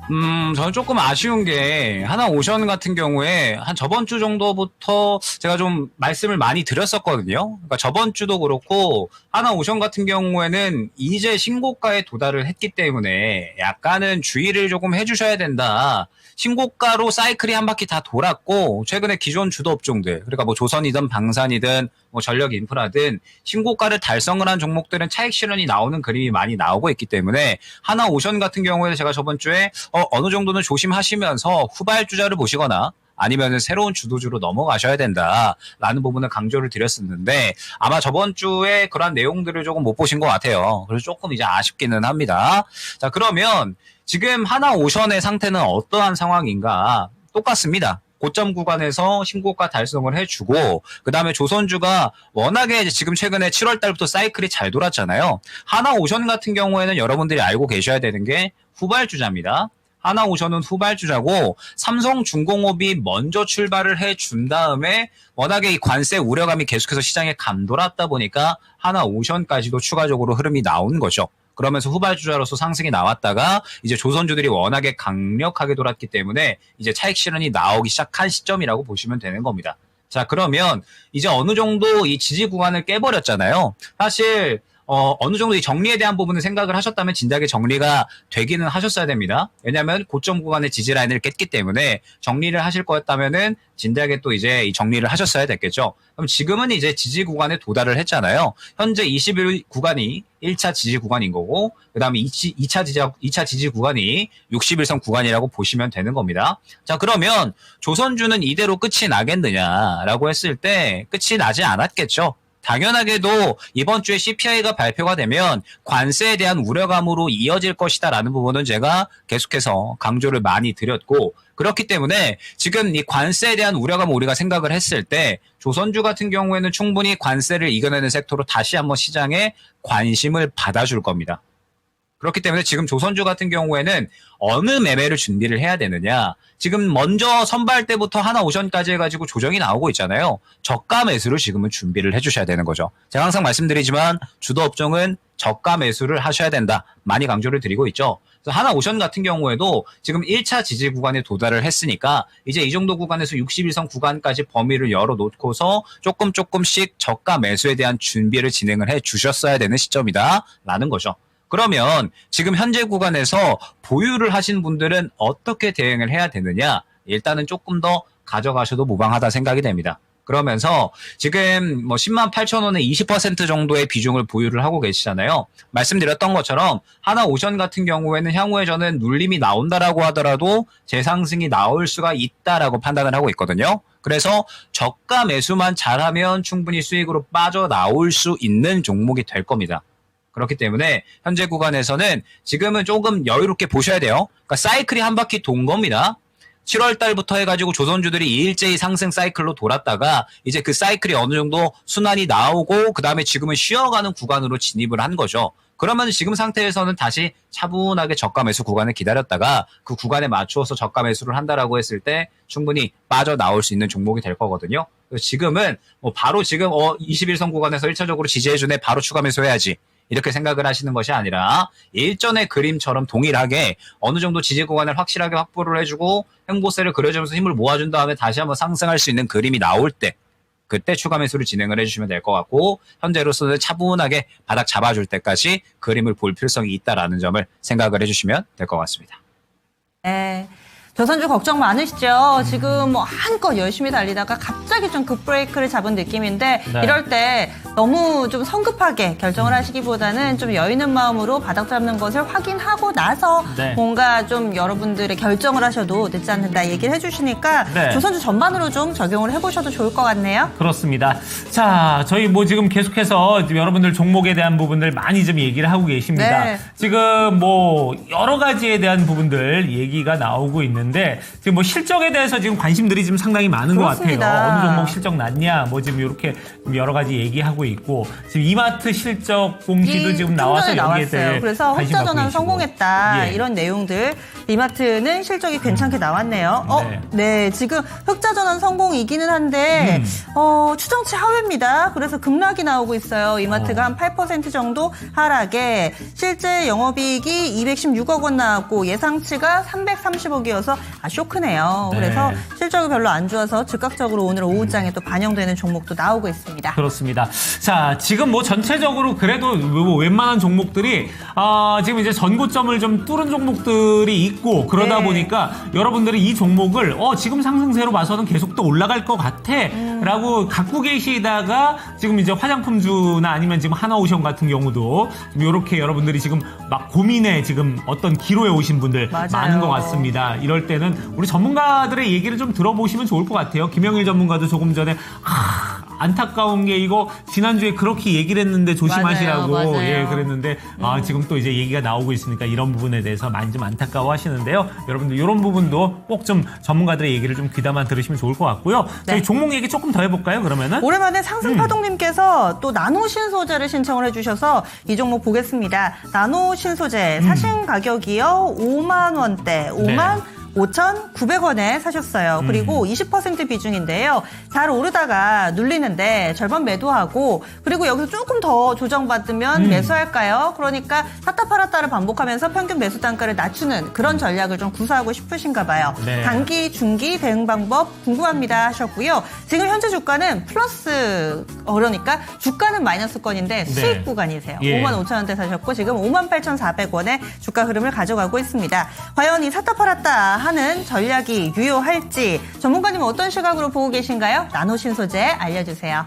저는 조금 아쉬운 게 하나오션 같은 경우에 한 저번 주 정도부터 제가 좀 말씀을 많이 드렸었거든요. 그러니까 저번 주도 그렇고 하나오션 같은 경우에는 이제 신고가에 도달을 했기 때문에 약간은 주의를 조금 해주셔야 된다. 신고가로 사이클이 한 바퀴 다 돌았고 최근에 기존 주도 업종들 그러니까 뭐 조선이든 방산이든 뭐 전력 인프라든 신고가를 달성을 한 종목들은 차익 실현이 나오는 그림이 많이 나오고 있기 때문에 하나오션 같은 경우에는 제가 저번 주에 어느 정도는 조심하시면서 후발주자를 보시거나 아니면은 새로운 주도주로 넘어가셔야 된다라는 부분을 강조를 드렸었는데 아마 저번 주에 그런 내용들을 조금 못 보신 것 같아요. 그래서 조금 이제 아쉽기는 합니다. 자, 그러면 지금 하나오션의 상태는 어떠한 상황인가? 똑같습니다. 고점 구간에서 신고가 달성을 해주고 그 다음에 조선주가 워낙에 지금 최근에 7월 달부터 사이클이 잘 돌았잖아요. 하나오션 같은 경우에는 여러분들이 알고 계셔야 되는 게 후발주자입니다. 하나오션은 후발주자고 삼성중공업이 먼저 출발을 해준 다음에 워낙에 이 관세 우려감이 계속해서 시장에 감돌았다 보니까 하나오션까지도 추가적으로 흐름이 나온 거죠. 그러면서 후발주자로서 상승이 나왔다가 이제 조선주들이 워낙에 강력하게 돌았기 때문에 이제 차익 실현이 나오기 시작한 시점이라고 보시면 되는 겁니다. 자, 그러면 이제 어느 정도 이 지지 구간을 깨버렸잖아요. 사실 어느 정도 이 정리에 대한 부분을 생각을 하셨다면 진작에 정리가 되기는 하셨어야 됩니다. 왜냐하면 고점 구간의 지지 라인을 깼기 때문에 정리를 하실 거였다면은 진작에 또 이제 이 정리를 하셨어야 됐겠죠. 그럼 지금은 이제 지지 구간에 도달을 했잖아요. 현재 21 구간이 1차 지지 구간인 거고, 그 다음에 2차 지지 구간이 61선 구간이라고 보시면 되는 겁니다. 자, 그러면 조선주는 이대로 끝이 나겠느냐라고 했을 때 끝이 나지 않았겠죠. 당연하게도 이번 주에 CPI가 발표가 되면 관세에 대한 우려감으로 이어질 것이다라는 부분은 제가 계속해서 강조를 많이 드렸고 그렇기 때문에 지금 이 관세에 대한 우려감을 우리가 생각을 했을 때 조선주 같은 경우에는 충분히 관세를 이겨내는 섹터로 다시 한번 시장에 관심을 받아줄 겁니다. 그렇기 때문에 지금 조선주 같은 경우에는 어느 매매를 준비를 해야 되느냐. 지금 먼저 선발 때부터 하나오션까지 해가지고 조정이 나오고 있잖아요. 저가 매수를 지금은 준비를 해주셔야 되는 거죠. 제가 항상 말씀드리지만 주도 업종은 저가 매수를 하셔야 된다. 많이 강조를 드리고 있죠. 그래서 하나오션 같은 경우에도 지금 1차 지지 구간에 도달을 했으니까 이제 이 정도 구간에서 61선 구간까지 범위를 열어놓고서 조금씩 저가 매수에 대한 준비를 진행을 해 주셨어야 되는 시점이다. 라는 거죠. 그러면 지금 현재 구간에서 보유를 하신 분들은 어떻게 대응을 해야 되느냐? 일단은 조금 더 가져가셔도 무방하다 생각이 됩니다. 그러면서 지금 뭐 10만 8천 원의 20% 정도의 비중을 보유를 하고 계시잖아요. 말씀드렸던 것처럼 하나오션 같은 경우에는 향후에 저는 눌림이 나온다라고 하더라도 재상승이 나올 수가 있다라고 판단을 하고 있거든요. 그래서 저가 매수만 잘하면 충분히 수익으로 빠져나올 수 있는 종목이 될 겁니다. 그렇기 때문에 현재 구간에서는 지금은 조금 여유롭게 보셔야 돼요. 그러니까 사이클이 한 바퀴 돈 겁니다. 7월 달부터 해가지고 조선주들이 일제히 상승 사이클로 돌았다가 이제 그 사이클이 어느 정도 순환이 나오고 그 다음에 지금은 쉬어가는 구간으로 진입을 한 거죠. 그러면 지금 상태에서는 다시 차분하게 저가 매수 구간을 기다렸다가 그 구간에 맞추어서 저가 매수를 한다라고 했을 때 충분히 빠져나올 수 있는 종목이 될 거거든요. 그래서 지금은 뭐 바로 지금 21선 구간에서 1차적으로 지지해주네 바로 추가 매수해야지. 이렇게 생각을 하시는 것이 아니라 일전의 그림처럼 동일하게 어느 정도 지지 구간을 확실하게 확보를 해주고 횡보세를 그려주면서 힘을 모아준 다음에 다시 한번 상승할 수 있는 그림이 나올 때 그때 추가 매수를 진행을 해주시면 될 것 같고 현재로서는 차분하게 바닥 잡아줄 때까지 그림을 볼 필요성이 있다라는 점을 생각을 해주시면 될 것 같습니다. 네. 조선주 걱정 많으시죠? 지금 뭐 한껏 열심히 달리다가 갑자기 좀 급브레이크를 잡은 느낌인데 네. 이럴 때 너무 좀 성급하게 결정을 하시기보다는 좀 여유 있는 마음으로 바닥 잡는 것을 확인하고 나서 네. 뭔가 좀 여러분들의 결정을 하셔도 늦지 않는다 얘기를 해주시니까 네. 조선주 전반으로 좀 적용을 해보셔도 좋을 것 같네요. 그렇습니다. 자, 저희 뭐 지금 계속해서 지금 여러분들 종목에 대한 부분들 많이 좀 얘기를 하고 계십니다. 네. 지금 뭐 여러 가지에 대한 부분들 얘기가 나오고 있는데 지금 뭐 실적에 대해서 지금 관심들이 지금 상당히 많은 그렇습니다. 것 같아요. 어느 종목 실적 났냐, 뭐 지금 이렇게 여러 가지 얘기하고 있고 지금 이마트 실적 공시도 지금 나와서 여기에 대해 나왔어요. 그래서 관심 흑자 갖고 전환 계시고. 성공했다 예. 이런 내용들. 이마트는 실적이 괜찮게 나왔네요. 네, 지금 흑자 전환 성공이기는 한데 추정치 하회입니다. 그래서 급락이 나오고 있어요. 이마트가 한 8% 정도 하락에 실제 영업이익이 216억 원 나왔고 예상치가 330억이어서 쇼크네요. 네. 그래서 실적이 별로 안 좋아서 즉각적으로 오늘 오후장에 또 반영되는 종목도 나오고 있습니다. 그렇습니다. 자, 지금 뭐 전체적으로 그래도 뭐 웬만한 종목들이 지금 이제 전고점을 좀 뚫은 종목들이 있고 그러다 네. 보니까 여러분들이 이 종목을 지금 상승세로 봐서는 계속 또 올라갈 것 같아 라고 갖고 계시다가 지금 이제 화장품주나 아니면 지금 하나오션 같은 경우도 이렇게 여러분들이 지금 막 고민에 지금 어떤 기로에 오신 분들 맞아요. 많은 것 같습니다. 이럴 때는 우리 전문가들의 얘기를 좀 들어보시면 좋을 것 같아요. 김영일 전문가도 조금 전에 안타까운 게 이거 지난주에 그렇게 얘기를 했는데 조심하시라고 맞아요. 예 그랬는데 지금 또 이제 얘기가 나오고 있으니까 이런 부분에 대해서 많이 좀 안타까워 하시는데요. 여러분들 이런 부분도 꼭 좀 전문가들의 얘기를 좀 귀담아 들으시면 좋을 것 같고요. 저희 네. 종목 얘기 조금 더 해볼까요? 그러면은 오랜만에 상승파동님께서 또 나노 신소재를 신청을 해주셔서 이 종목 보겠습니다. 나노 신소재 사신 가격이요 5만 원대, 5만 5,900원에 사셨어요. 그리고 20% 비중인데요. 잘 오르다가 눌리는데 절반 매도하고 그리고 여기서 조금 더 조정받으면 매수할까요? 그러니까 샀다 팔았다를 반복하면서 평균 매수 단가를 낮추는 그런 전략을 좀 구사하고 싶으신가 봐요. 네. 단기, 중기 대응 방법 궁금합니다 하셨고요. 지금 현재 주가는 플러스 그러니까 주가는 마이너스권인데 수익 구간이세요. 예. 5만 5천 원대 사셨고 지금 58,400원의 주가 흐름을 가져가고 있습니다. 과연 이 샀다 팔았다 하는 전략이 유효할지 전문가님은 어떤 시각으로 보고 계신가요? 나노 신소재 알려주세요.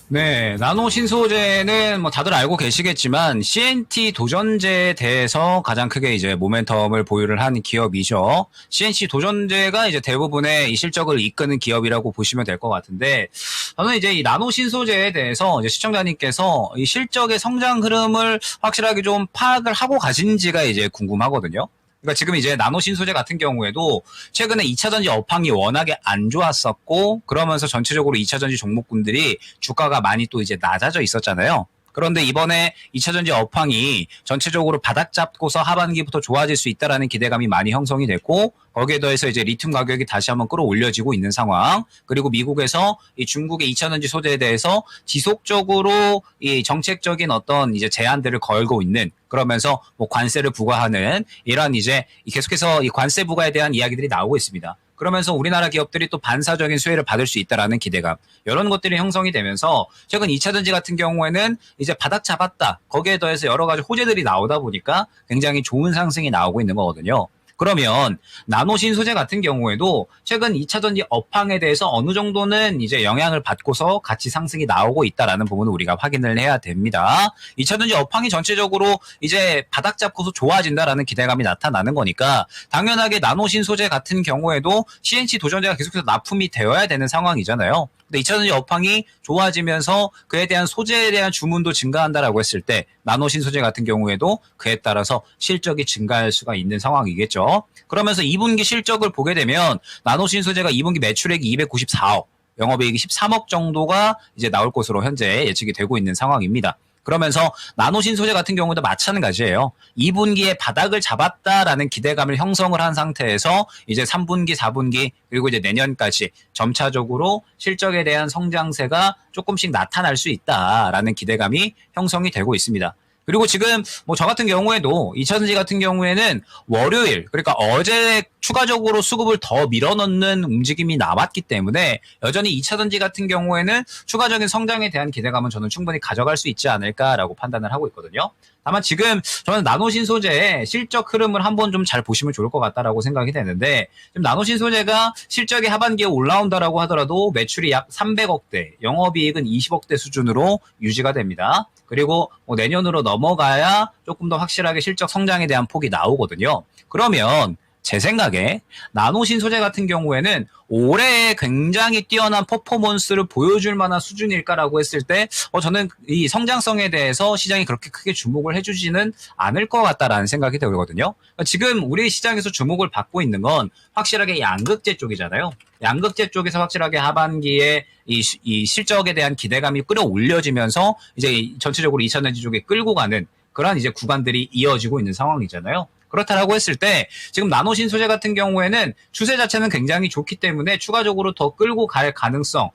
네, 나노 신소재는 뭐 다들 알고 계시겠지만 CNT 도전제에 대해서 가장 크게 이제 모멘텀을 보유를 한 기업이죠. CNT 도전제가 이제 대부분의 이 실적을 이끄는 기업이라고 보시면 될 것 같은데 저는 이제 이 나노 신소재에 대해서 이제 시청자님께서 이 실적의 성장 흐름을 확실하게 좀 파악을 하고 가신지가 이제 궁금하거든요. 그러니까 지금 이제 나노 신소재 같은 경우에도 최근에 2차전지 업황이 워낙에 안 좋았었고 그러면서 전체적으로 2차전지 종목군들이 주가가 많이 또 이제 낮아져 있었잖아요. 그런데 이번에 2차전지 업황이 전체적으로 바닥 잡고서 하반기부터 좋아질 수 있다라는 기대감이 많이 형성이 됐고 거기에 더해서 이제 리튬 가격이 다시 한번 끌어올려지고 있는 상황. 그리고 미국에서 이 중국의 2차전지 소재에 대해서 지속적으로 이 정책적인 어떤 이제 제한들을 걸고 있는 그러면서 뭐 관세를 부과하는 이런 이제 계속해서 이 관세 부과에 대한 이야기들이 나오고 있습니다. 그러면서 우리나라 기업들이 또 반사적인 수혜를 받을 수 있다라는 기대감 이런 것들이 형성이 되면서 최근 2차전지 같은 경우에는 이제 바닥 잡았다. 거기에 더해서 여러 가지 호재들이 나오다 보니까 굉장히 좋은 상승이 나오고 있는 거거든요. 그러면 나노신 소재 같은 경우에도 최근 2차전지 업황에 대해서 어느 정도는 이제 영향을 받고서 같이 상승이 나오고 있다라는 부분을 우리가 확인을 해야 됩니다. 2차전지 업황이 전체적으로 이제 바닥 잡고서 좋아진다라는 기대감이 나타나는 거니까 당연하게 나노신 소재 같은 경우에도 CNC 도전자가 계속해서 납품이 되어야 되는 상황이잖아요. 근데 2차전지 업황이 좋아지면서 그에 대한 소재에 대한 주문도 증가한다라고 했을 때 나노신 소재 같은 경우에도 그에 따라서 실적이 증가할 수가 있는 상황이겠죠. 그러면서 2분기 실적을 보게 되면 나노신 소재가 2분기 매출액이 294억, 영업이익이 13억 정도가 이제 나올 것으로 현재 예측이 되고 있는 상황입니다. 그러면서 나노신 소재 같은 경우도 마찬가지예요. 2분기에 바닥을 잡았다라는 기대감을 형성을 한 상태에서 이제 3분기, 4분기 그리고 이제 내년까지 점차적으로 실적에 대한 성장세가 조금씩 나타날 수 있다라는 기대감이 형성이 되고 있습니다. 그리고 지금 뭐 저 같은 경우에도 2차전지 같은 경우에는 월요일 그러니까 어제 추가적으로 수급을 더 밀어넣는 움직임이 남았기 때문에 여전히 2차전지 같은 경우에는 추가적인 성장에 대한 기대감은 저는 충분히 가져갈 수 있지 않을까라고 판단을 하고 있거든요. 다만 지금 저는 나노신 소재의 실적 흐름을 한번 좀 잘 보시면 좋을 것 같다라고 생각이 되는데 지금 나노신 소재가 실적이 하반기에 올라온다라고 하더라도 매출이 약 300억대, 영업이익은 20억대 수준으로 유지가 됩니다. 그리고 뭐 내년으로 넘어가야 조금 더 확실하게 실적 성장에 대한 폭이 나오거든요. 그러면 제 생각에 나노신 소재 같은 경우에는 올해 굉장히 뛰어난 퍼포먼스를 보여줄 만한 수준일까라고 했을 때 저는 이 성장성에 대해서 시장이 그렇게 크게 주목을 해주지는 않을 것 같다라는 생각이 들거든요. 지금 우리 시장에서 주목을 받고 있는 건 확실하게 양극재 쪽이잖아요. 양극재 쪽에서 확실하게 하반기에 이 실적에 대한 기대감이 끌어올려지면서 이제 전체적으로 2차전지 쪽에 끌고 가는 그런 이제 구간들이 이어지고 있는 상황이잖아요. 그렇다라고 했을 때 지금 나노신 소재 같은 경우에는 추세 자체는 굉장히 좋기 때문에 추가적으로 더 끌고 갈 가능성,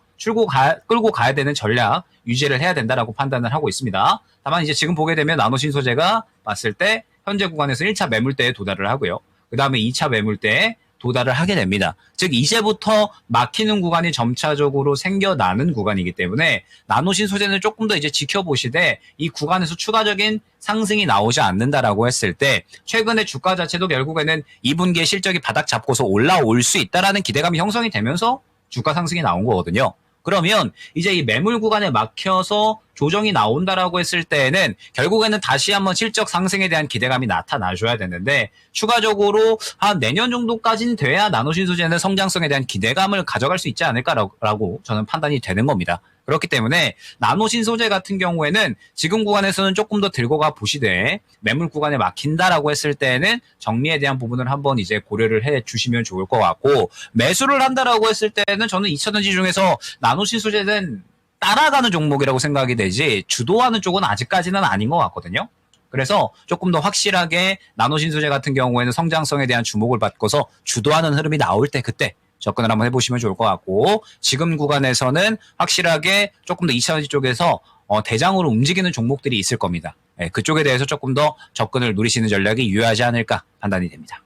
끌고 가야 되는 전략 유지를 해야 된다라고 판단을 하고 있습니다. 다만 이제 지금 보게 되면 나노신 소재가 봤을 때 현재 구간에서 1차 매물대에 도달을 하고요. 그 다음에 2차 매물대에 도달을 하게 됩니다. 즉 이제부터 막히는 구간이 점차적으로 생겨나는 구간이기 때문에 나노신 소재는 조금 더 이제 지켜보시되 이 구간에서 추가적인 상승이 나오지 않는다라고 했을 때 최근에 주가 자체도 결국에는 2분기에 실적이 바닥 잡고서 올라올 수 있다라는 기대감이 형성이 되면서 주가 상승이 나온 거거든요. 그러면 이제 이 매물 구간에 막혀서 조정이 나온다라고 했을 때에는 결국에는 다시 한번 실적 상승에 대한 기대감이 나타나줘야 되는데 추가적으로 한 내년 정도까지는 돼야 나노신 소재는 성장성에 대한 기대감을 가져갈 수 있지 않을까라고 저는 판단이 되는 겁니다. 그렇기 때문에 나노신 소재 같은 경우에는 지금 구간에서는 조금 더 들고 가 보시되 매물 구간에 막힌다라고 했을 때는 정리에 대한 부분을 한번 이제 고려를 해 주시면 좋을 것 같고 매수를 한다라고 했을 때는 저는 2차전지 중에서 나노신 소재는 따라가는 종목이라고 생각이 되지 주도하는 쪽은 아직까지는 아닌 것 같거든요. 그래서 조금 더 확실하게 나노신 소재 같은 경우에는 성장성에 대한 주목을 받고서 주도하는 흐름이 나올 때 그때 접근을 한번 해보시면 좋을 것 같고 지금 구간에서는 확실하게 조금 더 2차전지 쪽에서 대장으로 움직이는 종목들이 있을 겁니다. 그쪽에 대해서 조금 더 접근을 누리시는 전략이 유효하지 않을까 판단이 됩니다.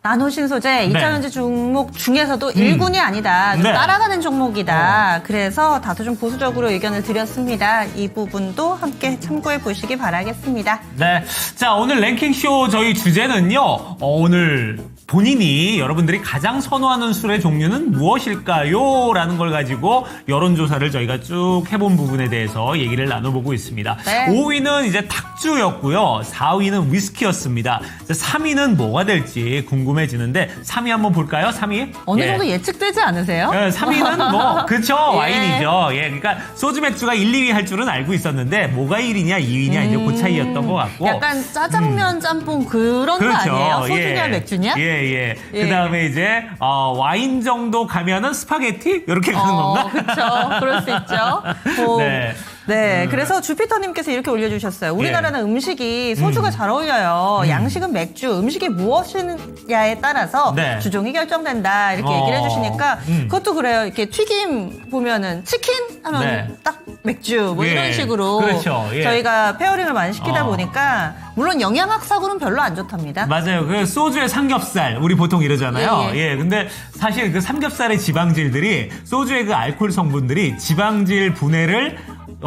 나노신 소재 2차전지 종목 중에서도 1군이 아니다. 좀 네. 따라가는 종목이다. 그래서 다소 좀 보수적으로 의견을 드렸습니다. 이 부분도 함께 참고해 보시기 바라겠습니다. 네. 자, 오늘 랭킹쇼 저희 주제는요, 오늘 본인이 여러분들이 가장 선호하는 술의 종류는 무엇일까요? 라는 걸 가지고 여론조사를 저희가 쭉 해본 부분에 대해서 얘기를 나눠보고 있습니다. 네. 5위는 이제 탁주였고요. 4위는 위스키였습니다. 3위는 뭐가 될지 궁금해지는데 3위 한번 볼까요? 3위? 어느 예. 정도 예측되지 않으세요? 네, 3위는 뭐 그쵸 예. 와인이죠. 예, 그러니까 소주 맥주가 1, 2위 할 줄은 알고 있었는데 뭐가 1위냐 2위냐 이제 그 차이였던 것 같고. 약간 짜장면, 짬뽕 그런 거 아니에요? 소주냐 맥주냐? 예. 그 다음에 이제 와인 정도 가면은 스파게티 이렇게 가는 건가? 그렇죠. 그럴 수 있죠. 네. 네, 그래서 주피터님께서 이렇게 올려주셨어요. 우리나라는 음식이 소주가 잘 어울려요. 양식은 맥주, 음식이 무엇이냐에 따라서 네. 주종이 결정된다. 이렇게 얘기를 해주시니까 그것도 그래요. 이렇게 튀김 보면은 치킨 하면 네. 딱 맥주 뭐 예. 이런 식으로 그렇죠. 예. 저희가 페어링을 많이 시키다 어. 보니까 물론 영양학적으로는 별로 안 좋답니다. 맞아요. 그 소주의 삼겹살 우리 보통 이러잖아요. 예, 예. 근데 사실 그 삼겹살의 지방질들이 소주의 그 알코올 성분들이 지방질 분해를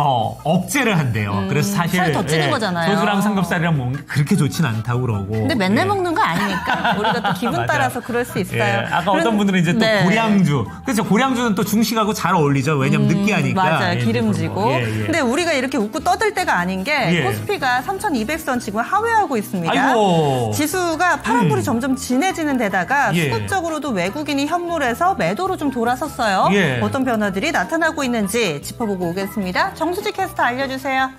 억제를 한대요. 그래서 사실 살 더 찌는 거잖아요. 소주랑 삼겹살이랑 먹는 게 그렇게 좋진 않다고 그러고. 근데 맨날 예. 먹는 거 아니니까 우리가 또 기분 맞아요. 따라서 그럴 수 있어요. 예, 아까 어떤 분들은 이제 또 네. 고량주. 그렇죠. 고량주는 또 중식하고 잘 어울리죠. 왜냐면 느끼하니까. 맞아요. 예, 기름지고. 예, 예. 근데 우리가 이렇게 웃고 떠들 때가 아닌 게 예. 코스피가 3,200선 지금 하회하고 있습니다. 아이고. 지수가 파란불이 점점 진해지는 데다가 예. 수급적으로도 외국인이 현물에서 매도로 좀 돌아섰어요. 예. 어떤 변화들이 나타나고 있는지 짚어보고 오겠습니다. 정수지 캐스터 알려주세요.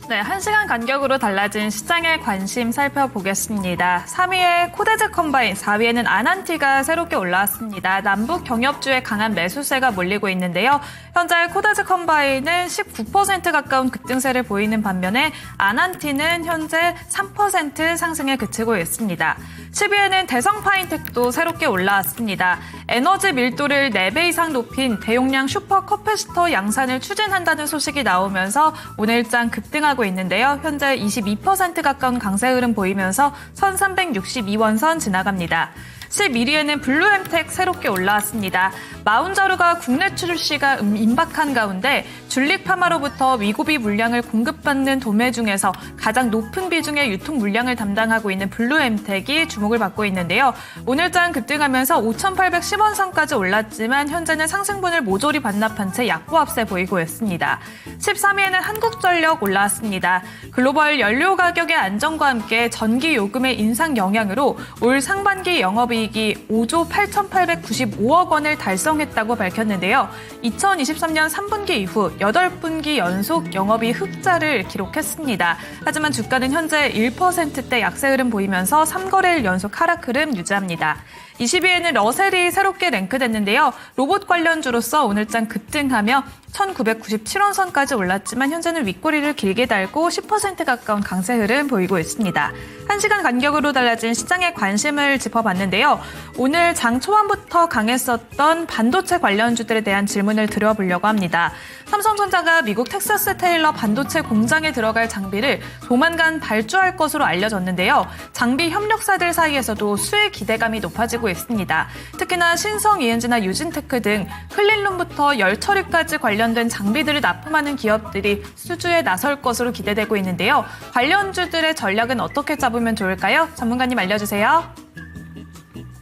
네, 1시간 간격으로 달라진 시장의 관심 살펴보겠습니다. 3위에 코데즈 컴바인, 4위에는 아난티가 새롭게 올라왔습니다. 남북 경협주에 강한 매수세가 몰리고 있는데요. 현재 코데즈 컴바인은 19% 가까운 급등세를 보이는 반면에 아난티는 현재 3% 상승에 그치고 있습니다. 10위에는 대성 파인텍도 새롭게 올라왔습니다. 에너지 밀도를 4배 이상 높인 대용량 슈퍼 커패시터 양산을 추진한다는 소식이 나오면서 오늘장 급등하고 있는데요. 현재 22% 가까운 강세 흐름 보이면서 1362원선 지나갑니다. 11위에는 블루엠텍 새롭게 올라왔습니다. 마운저르가 국내 출시가 임박한 가운데 줄릭 파마로부터 위고비 물량을 공급받는 도매 중에서 가장 높은 비중의 유통 물량을 담당하고 있는 블루엠텍이 주목을 받고 있는데요. 오늘장 급등하면서 5,810원 선까지 올랐지만 현재는 상승분을 모조리 반납한 채 약보합세 보이고 있습니다. 13위에는 한국전력 올라왔습니다. 글로벌 연료 가격의 안정과 함께 전기 요금의 인상 영향으로 올 상반기 영업이익이 5조 8,895억 원을 달성했다고 밝혔는데요. 2023년 3분기 이후 8분기 연속 영업이익 흑자를 기록했습니다. 하지만 주가는 현재 1%대 약세 흐름 보이면서 3거래일 연속 하락 흐름 유지합니다. 20위에는 러셀이 새롭게 랭크됐는데요. 로봇 관련주로서 오늘장 급등하며 1,997원 선까지 올랐지만 현재는 윗꼬리를 길게 달고 10% 가까운 강세 흐름 보이고 있습니다. 1시간 간격으로 달라진 시장의 관심을 짚어봤는데요. 오늘 장 초반부터 강했었던 반도체 관련주들에 대한 질문을 드려보려고 합니다. 삼성전자가 미국 텍사스 테일러 반도체 공장에 들어갈 장비를 조만간 발주할 것으로 알려졌는데요. 장비 협력사들 사이에서도 수혜 기대감이 높아지고 있습니다. 특히나 신성 ENG나 유진테크 등 클린룸부터 열 처리까지 관련된 장비들을 납품하는 기업들이 수주에 나설 것으로 기대되고 있는데요. 관련주들의 전략은 어떻게 잡으면 좋을까요? 전문가님 알려주세요.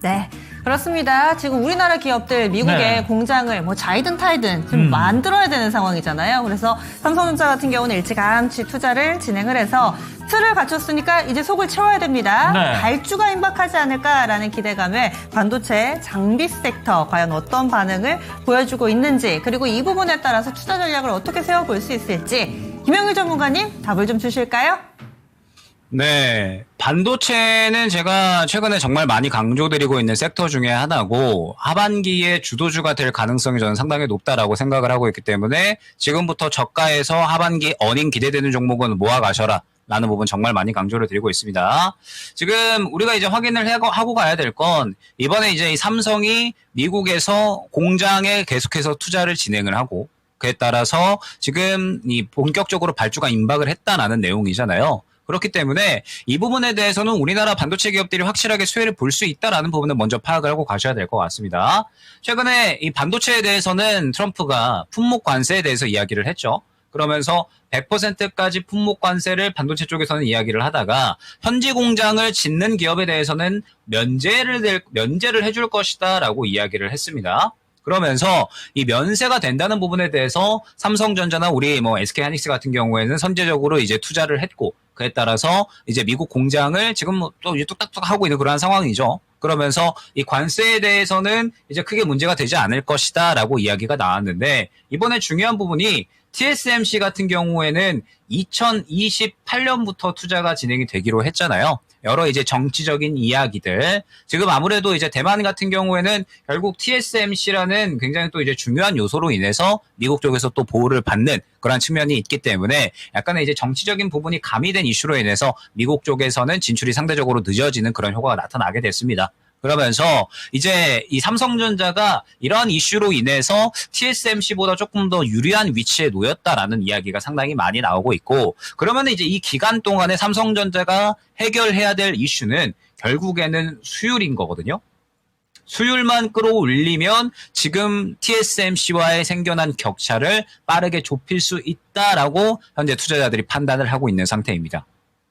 네. 그렇습니다. 지금 우리나라 기업들 미국에 네. 공장을 뭐 자이든 타이든 좀 만들어야 되는 상황이잖아요. 그래서 삼성전자 같은 경우는 일찌감치 투자를 진행을 해서 틀을 갖췄으니까 이제 속을 채워야 됩니다. 네. 발주가 임박하지 않을까라는 기대감에 반도체 장비 섹터 과연 어떤 반응을 보여주고 있는지 그리고 이 부분에 따라서 투자 전략을 어떻게 세워볼 수 있을지 김영일 전문가님 답을 좀 주실까요? 네. 반도체는 제가 최근에 정말 많이 강조드리고 있는 섹터 중에 하나고 하반기에 주도주가 될 가능성이 저는 상당히 높다라고 생각을 하고 있기 때문에 지금부터 저가에서 하반기 어닝 기대되는 종목은 모아가셔라 라는 부분 정말 많이 강조를 드리고 있습니다. 지금 우리가 이제 확인을 하고 가야 될 건 이번에 이제 이 삼성이 미국에서 공장에 계속해서 투자를 진행을 하고 그에 따라서 지금 이 본격적으로 발주가 임박을 했다라는 내용이잖아요. 그렇기 때문에 이 부분에 대해서는 우리나라 반도체 기업들이 확실하게 수혜를 볼 수 있다라는 부분을 먼저 파악을 하고 가셔야 될 것 같습니다. 최근에 이 반도체에 대해서는 트럼프가 품목 관세에 대해서 이야기를 했죠. 그러면서 100%까지 품목 관세를 반도체 쪽에서는 이야기를 하다가 현지 공장을 짓는 기업에 대해서는 면제를 해줄 것이다라고 이야기를 했습니다. 그러면서 이 면세가 된다는 부분에 대해서 삼성전자나 우리 뭐 SK하이닉스 같은 경우에는 선제적으로 이제 투자를 했고 그에 따라서 이제 미국 공장을 지금 또 뚝딱뚝 하고 있는 그러한 상황이죠. 그러면서 이 관세에 대해서는 이제 크게 문제가 되지 않을 것이다라고 이야기가 나왔는데 이번에 중요한 부분이 TSMC 같은 경우에는 2028년부터 투자가 진행이 되기로 했잖아요. 여러 이제 정치적인 이야기들. 지금 아무래도 이제 대만 같은 경우에는 결국 TSMC라는 굉장히 또 이제 중요한 요소로 인해서 미국 쪽에서 또 보호를 받는 그런 측면이 있기 때문에 약간의 이제 정치적인 부분이 가미된 이슈로 인해서 미국 쪽에서는 진출이 상대적으로 늦어지는 그런 효과가 나타나게 됐습니다. 그러면서 이제 이 삼성전자가 이러한 이슈로 인해서 TSMC보다 조금 더 유리한 위치에 놓였다라는 이야기가 상당히 많이 나오고 있고 그러면 이제 이 기간 동안에 삼성전자가 해결해야 될 이슈는 결국에는 수율인 거거든요. 수율만 끌어올리면 지금 TSMC와의 생겨난 격차를 빠르게 좁힐 수 있다라고 현재 투자자들이 판단을 하고 있는 상태입니다.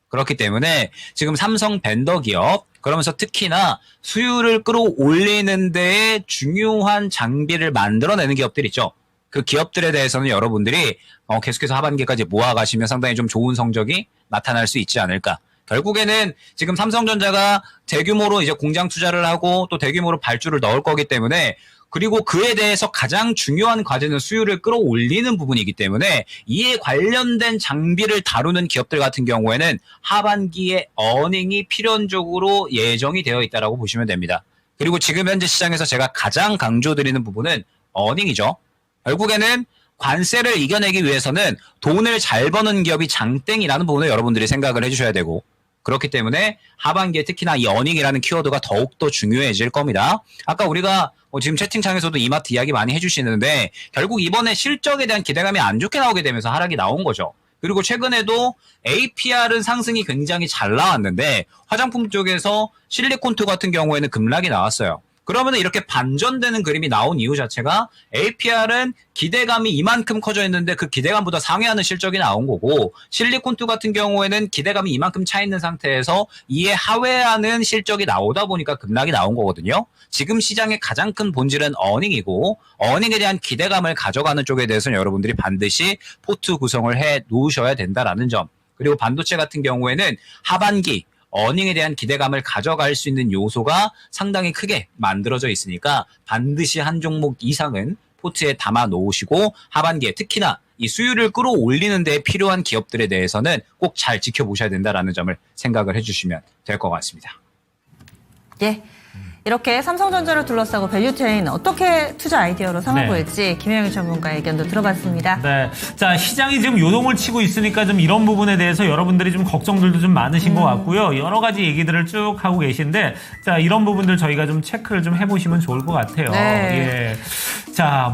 그렇기 때문에 지금 삼성 벤더 기업, 그러면서 특히나 수율을 끌어올리는 데에 중요한 장비를 만들어내는 기업들 있죠. 그 기업들에 대해서는 여러분들이 계속해서 하반기까지 모아가시면 상당히 좀 좋은 성적이 나타날 수 있지 않을까. 결국에는 지금 삼성전자가 대규모로 이제 공장 투자를 하고 또 대규모로 발주를 넣을 거기 때문에, 그리고 그에 대해서 가장 중요한 과제는 수율을 끌어올리는 부분이기 때문에 이에 관련된 장비를 다루는 기업들 같은 경우에는 하반기에 어닝이 필연적으로 예정이 되어 있다고 보시면 됩니다. 그리고 지금 현재 시장에서 제가 가장 강조드리는 부분은 어닝이죠. 결국에는 관세를 이겨내기 위해서는 돈을 잘 버는 기업이 장땡이라는 부분을 여러분들이 생각을 해주셔야 되고, 그렇기 때문에 하반기에 특히나 이 어닝이라는 키워드가 더욱더 중요해질 겁니다. 아까 우리가 지금 채팅창에서도 이마트 이야기 많이 해주시는데, 결국 이번에 실적에 대한 기대감이 안 좋게 나오게 되면서 하락이 나온 거죠. 그리고 최근에도 APR은 상승이 굉장히 잘 나왔는데 화장품 쪽에서 실리콘투 같은 경우에는 급락이 나왔어요. 그러면 이렇게 반전되는 그림이 나온 이유 자체가 APR은 기대감이 이만큼 커져 있는데 그 기대감보다 상회하는 실적이 나온 거고, 실리콘투 같은 경우에는 기대감이 이만큼 차 있는 상태에서 이에 하회하는 실적이 나오다 보니까 급락이 나온 거거든요. 지금 시장의 가장 큰 본질은 어닝이고, 어닝에 대한 기대감을 가져가는 쪽에 대해서는 여러분들이 반드시 포트 구성을 해 놓으셔야 된다라는 점. 그리고 반도체 같은 경우에는 하반기 어닝에 대한 기대감을 가져갈 수 있는 요소가 상당히 크게 만들어져 있으니까 반드시 한 종목 이상은 포트에 담아 놓으시고, 하반기에 특히나 이 수율을 끌어올리는 데 필요한 기업들에 대해서는 꼭 잘 지켜보셔야 된다라는 점을 생각을 해주시면 될 것 같습니다. 예. 이렇게 삼성전자를 둘러싸고 밸류체인 어떻게 투자 아이디어로 삼아볼지 김영일 전문가의 의견도 들어봤습니다. 네. 자, 시장이 지금 요동을 치고 있으니까 좀 이런 부분에 대해서 여러분들이 좀 걱정들도 좀 많으신 것 같고요. 여러 가지 얘기들을 쭉 하고 계신데, 자, 이런 부분들 저희가 좀 체크를 좀 해보시면 좋을 것 같아요. 네. 예. 자,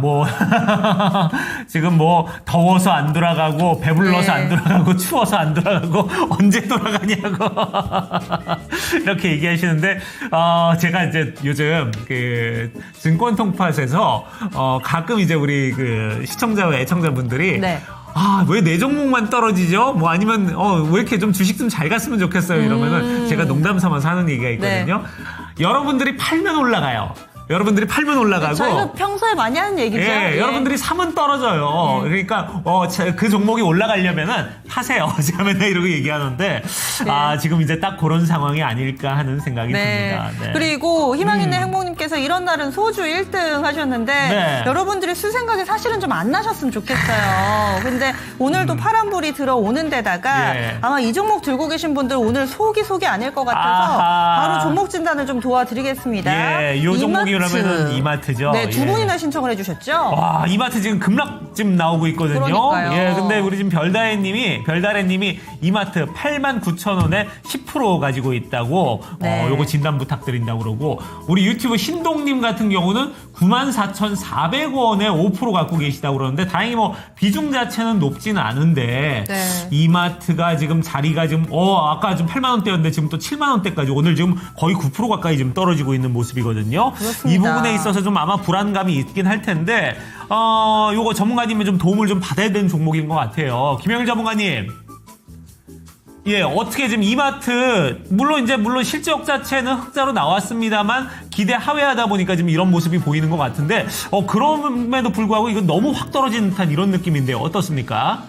지금 더워서 안 돌아가고, 배불러서 안 돌아가고, 추워서 안 돌아가고, 언제 돌아가냐고. 이렇게 얘기하시는데, 제가 이제 요즘 증권 통팟에서 가끔 이제 우리 시청자와 애청자분들이 네. 왜 내 종목만 떨어지죠? 아니면 왜 이렇게 좀 주식 좀 잘 갔으면 좋겠어요. 이러면은 제가 농담 삼아서 하는 얘기가 있거든요. 네. 여러분들이 팔면 올라가요. 여러분들이 팔면 올라가고, 저희가 평소에 많이 하는 얘기죠. 예, 여러분들이 사면 떨어져요. 그러니까 그 종목이 올라가려면은 하세요. 제가 맨날 이러고 얘기하는데, 지금 이제 딱 그런 상황이 아닐까 하는 생각이 듭니다. 네. 그리고 희망 있는 행복님께서 이런 날은 소주 1등 하셨는데, 네. 여러분들이 술 생각이 사실은 좀 안 나셨으면 좋겠어요. 근데 오늘도 파란불이 들어오는 데다가 예. 아마 이 종목 들고 계신 분들 오늘 속이 아닐 것 같아서 바로 종목 진단을 좀 도와드리겠습니다. 예, 요 종목이 그러면은 이마트죠. 네, 두 예. 분이나 신청을 해주셨죠? 와, 이마트 지금 급락 지금 나오고 있거든요. 그러니까요. 예, 근데 우리 지금 별다래님이 이마트 89,000원에 10% 가지고 있다고, 네. 요거 진단 부탁드린다고 그러고, 우리 유튜브 신동님 같은 경우는 94,400원에 5% 갖고 계시다고 그러는데, 다행히 비중 자체는 높지는 않은데, 네. 이마트가 지금 자리가 지금, 아까 좀 8만원대였는데 지금 또 7만원대까지 오늘 지금 거의 9% 가까이 지금 떨어지고 있는 모습이거든요. 그렇습니다. 이 부분에 있어서 좀 아마 불안감이 있긴 할 텐데, 요거 전문가님의 좀 도움을 좀 받아야 되는 종목인 것 같아요. 김영일 전문가님. 예, 어떻게 지금 이마트, 물론 실적 자체는 흑자로 나왔습니다만, 기대 하회하다 보니까 지금 이런 모습이 보이는 것 같은데, 그럼에도 불구하고 이건 너무 확 떨어진 듯한 이런 느낌인데요. 어떻습니까?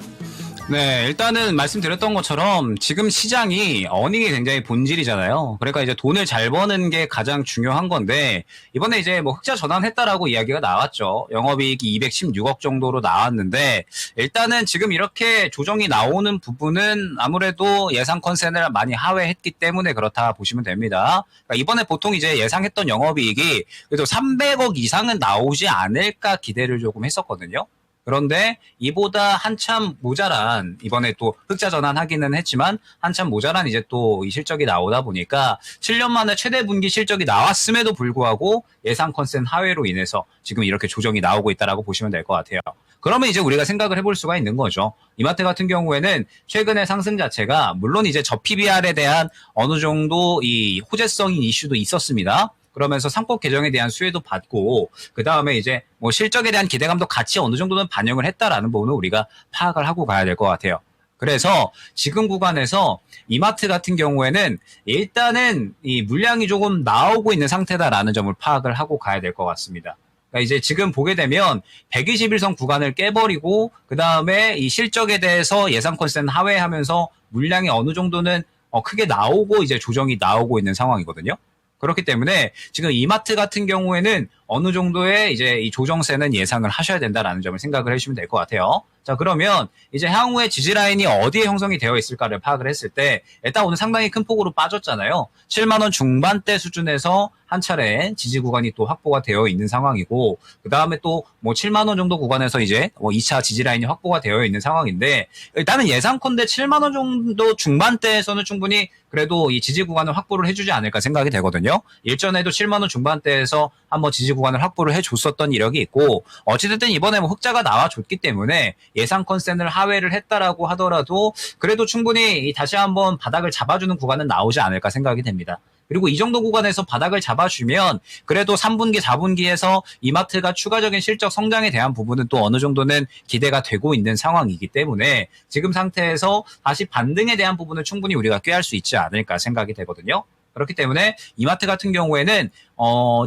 네, 일단은 말씀드렸던 것처럼 지금 시장이 어닝이 굉장히 본질이잖아요. 그러니까 이제 돈을 잘 버는 게 가장 중요한 건데, 이번에 이제 흑자 전환했다라고 이야기가 나왔죠. 영업이익이 216억 정도로 나왔는데, 일단은 지금 이렇게 조정이 나오는 부분은 아무래도 예상 컨센을 많이 하회했기 때문에 그렇다 보시면 됩니다. 그러니까 이번에 보통 이제 예상했던 영업이익이 그래도 300억 이상은 나오지 않을까 기대를 조금 했었거든요. 그런데 이보다 한참 모자란, 이번에 또 흑자 전환하기는 했지만 한참 모자란 이제 또 이 실적이 나오다 보니까 7년 만에 최대 분기 실적이 나왔음에도 불구하고 예상 컨센 하회로 인해서 지금 이렇게 조정이 나오고 있다라고 보시면 될 것 같아요. 그러면 이제 우리가 생각을 해볼 수가 있는 거죠. 이마트 같은 경우에는 최근의 상승 자체가 물론 이제 저 PBR에 대한 어느 정도 이 호재성인 이슈도 있었습니다. 그러면서 상법 개정에 대한 수혜도 받고 그 다음에 이제 뭐 실적에 대한 기대감도 같이 어느 정도는 반영을 했다라는 부분을 우리가 파악을 하고 가야 될 것 같아요. 그래서 지금 구간에서 이마트 같은 경우에는 일단은 이 물량이 조금 나오고 있는 상태다라는 점을 파악을 하고 가야 될 것 같습니다. 그러니까 이제 지금 보게 되면 121선 구간을 깨버리고 그 다음에 이 실적에 대해서 예상 컨센 하회하면서 물량이 어느 정도는 크게 나오고 이제 조정이 나오고 있는 상황이거든요. 그렇기 때문에 지금 이마트 같은 경우에는 어느 정도의 이제 이 조정세는 예상을 하셔야 된다라는 점을 생각을 해주시면 될 것 같아요. 자, 그러면 이제 향후에 지지라인이 어디에 형성이 되어 있을까를 파악을 했을 때 일단 오늘 상당히 큰 폭으로 빠졌잖아요. 7만 원 중반대 수준에서 한 차례 지지 구간이 또 확보가 되어 있는 상황이고 그 다음에 또 뭐 7만 원 정도 구간에서 이제 뭐 2차 지지 라인이 확보가 되어 있는 상황인데 일단은 예상컨대 7만 원 정도 중반대에서는 충분히 그래도 이 지지 구간을 확보를 해주지 않을까 생각이 되거든요. 일전에도 7만 원 중반대에서 한번 지지 구간을 확보를 해줬었던 이력이 있고 어찌됐든 이번에 뭐 흑자가 나와줬기 때문에 예상 컨센을 하회를 했다라고 하더라도 그래도 충분히 다시 한번 바닥을 잡아주는 구간은 나오지 않을까 생각이 됩니다. 그리고 이 정도 구간에서 바닥을 잡아주면 그래도 3분기, 4분기에서 이마트가 추가적인 실적 성장에 대한 부분은 또 어느 정도는 기대가 되고 있는 상황이기 때문에 지금 상태에서 다시 반등에 대한 부분을 충분히 우리가 꾀할 수 있지 않을까 생각이 되거든요. 그렇기 때문에 이마트 같은 경우에는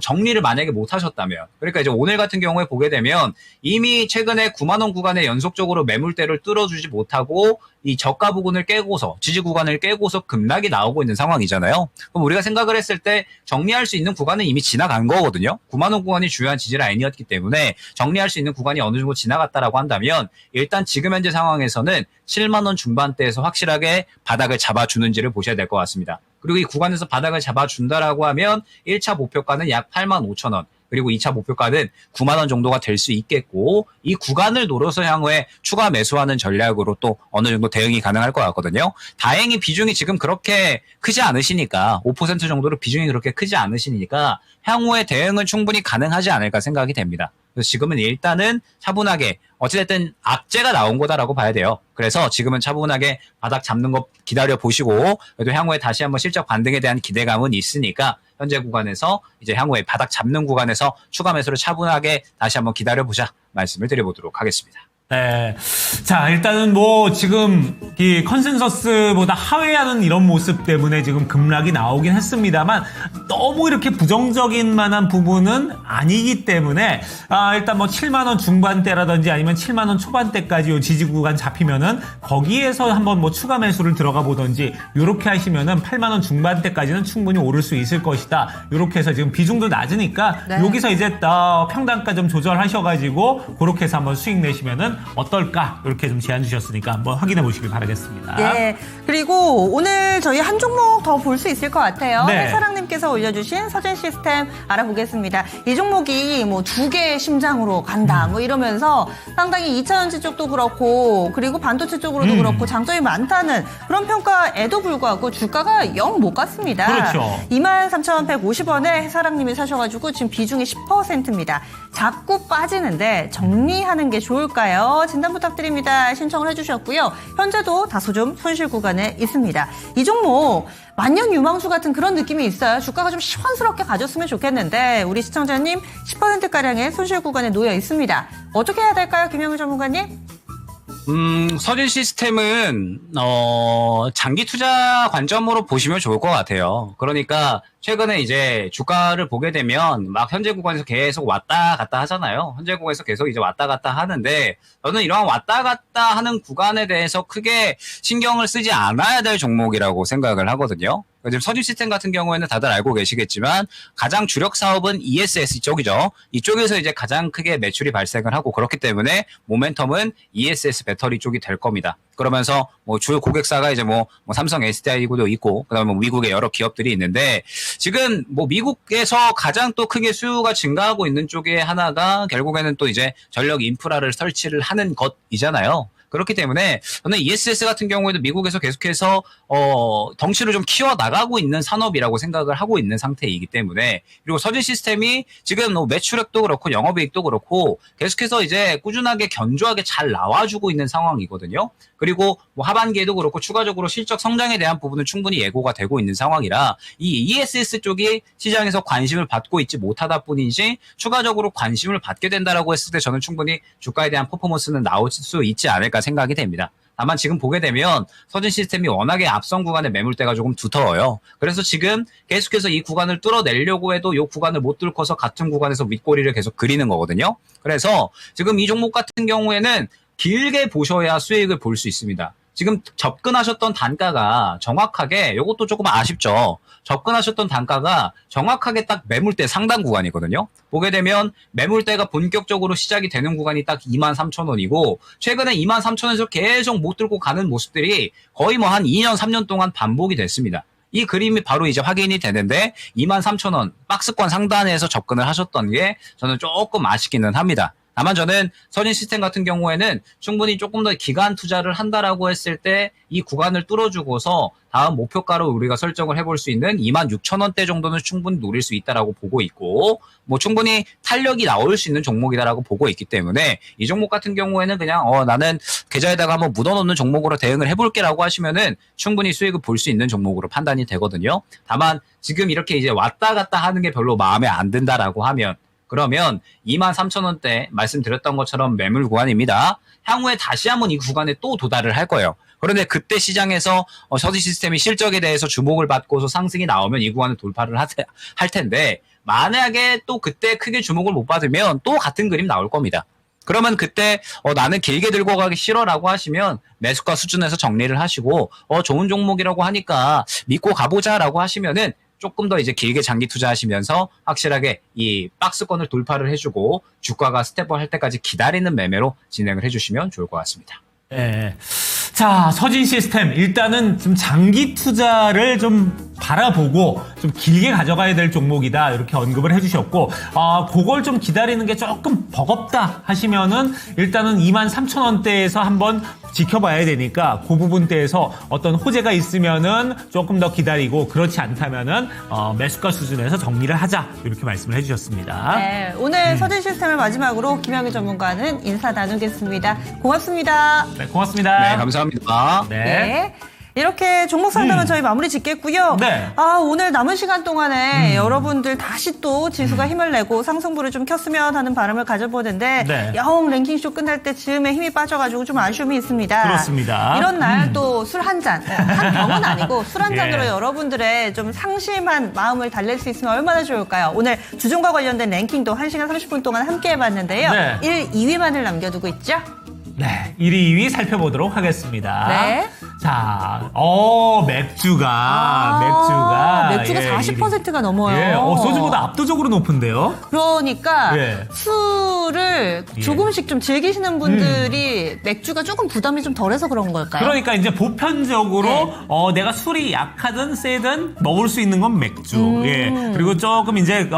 정리를 만약에 못 하셨다면 그러니까 이제 오늘 같은 경우에 보게 되면 이미 최근에 9만 원 구간에 연속적으로 매물대를 뚫어주지 못하고 이 저가 부분을 깨고서 지지 구간을 깨고서 급락이 나오고 있는 상황이잖아요. 그럼 우리가 생각을 했을 때 정리할 수 있는 구간은 이미 지나간 거거든요. 9만 원 구간이 주요한 지지 라인이었기 때문에 정리할 수 있는 구간이 어느 정도 지나갔다라고 한다면 일단 지금 현재 상황에서는 7만 원 중반대에서 확실하게 바닥을 잡아주는지를 보셔야 될 것 같습니다. 그리고 이 구간에서 바닥을 잡아준다라고 하면 1차 목표가는 약 8만 5천 원 그리고 2차 목표가는 9만 원 정도가 될 수 있겠고 이 구간을 노려서 향후에 추가 매수하는 전략으로 또 어느 정도 대응이 가능할 것 같거든요. 다행히 비중이 지금 그렇게 크지 않으시니까 5% 정도로 비중이 그렇게 크지 않으시니까 향후에 대응은 충분히 가능하지 않을까 생각이 됩니다. 그래서 지금은 일단은 차분하게 어찌됐든 악재가 나온 거다라고 봐야 돼요. 그래서 지금은 차분하게 바닥 잡는 거 기다려 보시고 그래도 향후에 다시 한번 실적 반등에 대한 기대감은 있으니까 현재 구간에서 이제 향후에 바닥 잡는 구간에서 추가 매수를 차분하게 다시 한번 기다려 보자 말씀을 드려보도록 하겠습니다. 네. 자, 일단은 뭐 지금 이 컨센서스보다 하회하는 이런 모습 때문에 지금 급락이 나오긴 했습니다만 너무 이렇게 부정적인 만한 부분은 아니기 때문에 일단 뭐 7만 원 중반대라든지 아니면 7만 원 초반대까지 요 지지 구간 잡히면은 거기에서 한번 뭐 추가 매수를 들어가 보든지 요렇게 하시면은 8만 원 중반대까지는 충분히 오를 수 있을 것이다. 요렇게 해서 지금 비중도 낮으니까 네. 여기서 이제 평단가 좀 조절하셔가지고 그렇게 해서 한번 수익 내시면은 어떨까? 이렇게 좀 제안 주셨으니까 한번 확인해 보시길 바라겠습니다. 예. 그리고 오늘 저희 한 종목 더 볼 수 있을 것 같아요. 네. 해사랑님께서 올려주신 서진 시스템 알아보겠습니다. 이 종목이 뭐 2개의 심장으로 간다. 뭐 이러면서 상당히 2차전지 쪽도 그렇고 그리고 반도체 쪽으로도 그렇고 장점이 많다는 그런 평가에도 불구하고 주가가 영 못 갔습니다. 그렇죠. 23,150원에 해사랑님이 사셔가지고 지금 비중이 10%입니다. 자꾸 빠지는데 정리하는 게 좋을까요? 진단 부탁드립니다. 신청을 해주셨고요. 현재도 다소 좀 손실 구간에 있습니다. 이 종목 만년 유망주 같은 그런 느낌이 있어요. 주가가 좀 시원스럽게 가졌으면 좋겠는데 우리 시청자님 10%가량의 손실 구간에 놓여 있습니다. 어떻게 해야 될까요? 김영일 전문가님? 서진 시스템은 장기 투자 관점으로 보시면 좋을 것 같아요. 그러니까 최근에 이제 주가를 보게 되면 막 현재 구간에서 계속 왔다 갔다 하잖아요. 현재 구간에서 계속 이제 왔다 갔다 하는데 저는 이러한 왔다 갔다 하는 구간에 대해서 크게 신경을 쓰지 않아야 될 종목이라고 생각을 하거든요. 지금 서진 시스템 같은 경우에는 다들 알고 계시겠지만 가장 주력 사업은 ESS 쪽이죠. 이쪽에서 이제 가장 크게 매출이 발생을 하고 그렇기 때문에 모멘텀은 ESS 배터리 쪽이 될 겁니다. 그러면서 뭐 주요 고객사가 이제 뭐 삼성 SDI도 있고 그다음에 뭐 미국의 여러 기업들이 있는데 지금 뭐 미국에서 가장 또 크게 수요가 증가하고 있는 쪽에 하나가 결국에는 또 이제 전력 인프라를 설치를 하는 것이잖아요. 그렇기 때문에 저는 ESS 같은 경우에도 미국에서 계속해서 덩치를 좀 키워 나가고 있는 산업이라고 생각을 하고 있는 상태이기 때문에 그리고 서진 시스템이 지금 매출액도 그렇고 영업이익도 그렇고 계속해서 이제 꾸준하게 견조하게 잘 나와주고 있는 상황이거든요. 그리고 그리고 뭐 하반기에도 그렇고 추가적으로 실적 성장에 대한 부분은 충분히 예고가 되고 있는 상황이라 이 ESS 쪽이 시장에서 관심을 받고 있지 못하다 뿐이지 추가적으로 관심을 받게 된다라고 했을 때 저는 충분히 주가에 대한 퍼포먼스는 나올 수 있지 않을까 생각이 됩니다. 다만 지금 보게 되면 서진 시스템이 워낙에 앞선 구간의 매물대가 조금 두터워요. 그래서 지금 계속해서 이 구간을 뚫어내려고 해도 이 구간을 못 뚫고서 같은 구간에서 윗꼬리를 계속 그리는 거거든요. 그래서 지금 이 종목 같은 경우에는 길게 보셔야 수익을 볼 수 있습니다. 지금 접근하셨던 단가가 정확하게 이것도 조금 아쉽죠. 접근하셨던 단가가 정확하게 딱 매물대 상단 구간이거든요. 보게 되면 매물대가 본격적으로 시작이 되는 구간이 딱 23,000원이고 최근에 23,000원에서 계속 못 들고 가는 모습들이 거의 뭐 한 2년, 3년 동안 반복이 됐습니다. 이 그림이 바로 이제 확인이 되는데 23,000원 박스권 상단에서 접근을 하셨던 게 저는 조금 아쉽기는 합니다. 다만 저는 서진 시스템 같은 경우에는 충분히 조금 더 기간 투자를 한다라고 했을 때 이 구간을 뚫어주고서 다음 목표가로 우리가 설정을 해볼 수 있는 26,000원대 정도는 충분히 노릴 수 있다라고 보고 있고 뭐 충분히 탄력이 나올 수 있는 종목이다라고 보고 있기 때문에 이 종목 같은 경우에는 그냥 나는 계좌에다가 한번 묻어놓는 종목으로 대응을 해볼게라고 하시면은 충분히 수익을 볼 수 있는 종목으로 판단이 되거든요. 다만 지금 이렇게 이제 왔다 갔다 하는 게 별로 마음에 안 든다라고 하면 그러면 23,000원대 말씀드렸던 것처럼 매물 구간입니다. 향후에 다시 한번 이 구간에 또 도달을 할 거예요. 그런데 그때 시장에서 서진 시스템이 실적에 대해서 주목을 받고서 상승이 나오면 이 구간을 돌파를 할 텐데 만약에 또 그때 크게 주목을 못 받으면 또 같은 그림 나올 겁니다. 그러면 그때 나는 길게 들고 가기 싫어라고 하시면 매수가 수준에서 정리를 하시고 좋은 종목이라고 하니까 믿고 가보자라고 하시면은 조금 더 이제 길게 장기 투자하시면서 확실하게 이 박스권을 돌파를 해주고 주가가 스텝업 할 때까지 기다리는 매매로 진행을 해주시면 좋을 것 같습니다. 네. 자, 서진 시스템 일단은 좀 장기 투자를 좀 바라보고 좀 길게 가져가야 될 종목이다 이렇게 언급을 해주셨고 그걸 좀 기다리는 게 조금 버겁다 하시면은 일단은 23,000원대에서 한번 지켜봐야 되니까 그 부분대에서 어떤 호재가 있으면은 조금 더 기다리고 그렇지 않다면은 매수가 수준에서 정리를 하자 이렇게 말씀을 해주셨습니다. 네, 오늘 서진 시스템을 마지막으로 김영희 전문가는 인사 나누겠습니다. 고맙습니다. 네, 고맙습니다. 네, 감사합니다. 네. 네. 이렇게 종목 상담은 저희 마무리 짓겠고요. 네. 오늘 남은 시간 동안에 여러분들 다시 또 지수가 힘을 내고 상승부를 좀 켰으면 하는 바람을 가져보는데 네. 영 랭킹쇼 끝날 때 즈음에 힘이 빠져가지고 좀 아쉬움이 있습니다. 그렇습니다. 이런 날 또 술 한 잔, 한 병은 아니고 술 한 잔으로 예. 여러분들의 좀 상심한 마음을 달랠 수 있으면 얼마나 좋을까요? 오늘 주종과 관련된 랭킹도 1시간 30분 동안 함께 해봤는데요. 네. 1, 2위만을 남겨두고 있죠? 네, 1위, 2위 살펴보도록 하겠습니다. 네. 자, 맥주가 예, 40%가 넘어요. 예, 소주보다 압도적으로 높은데요. 그러니까 예. 술을 예. 조금씩 좀 즐기시는 분들이 맥주가 조금 부담이 좀 덜해서 그런 걸까요? 그러니까 이제 보편적으로 네. 내가 술이 약하든 세든 먹을 수 있는 건 맥주. 예. 그리고 조금 이제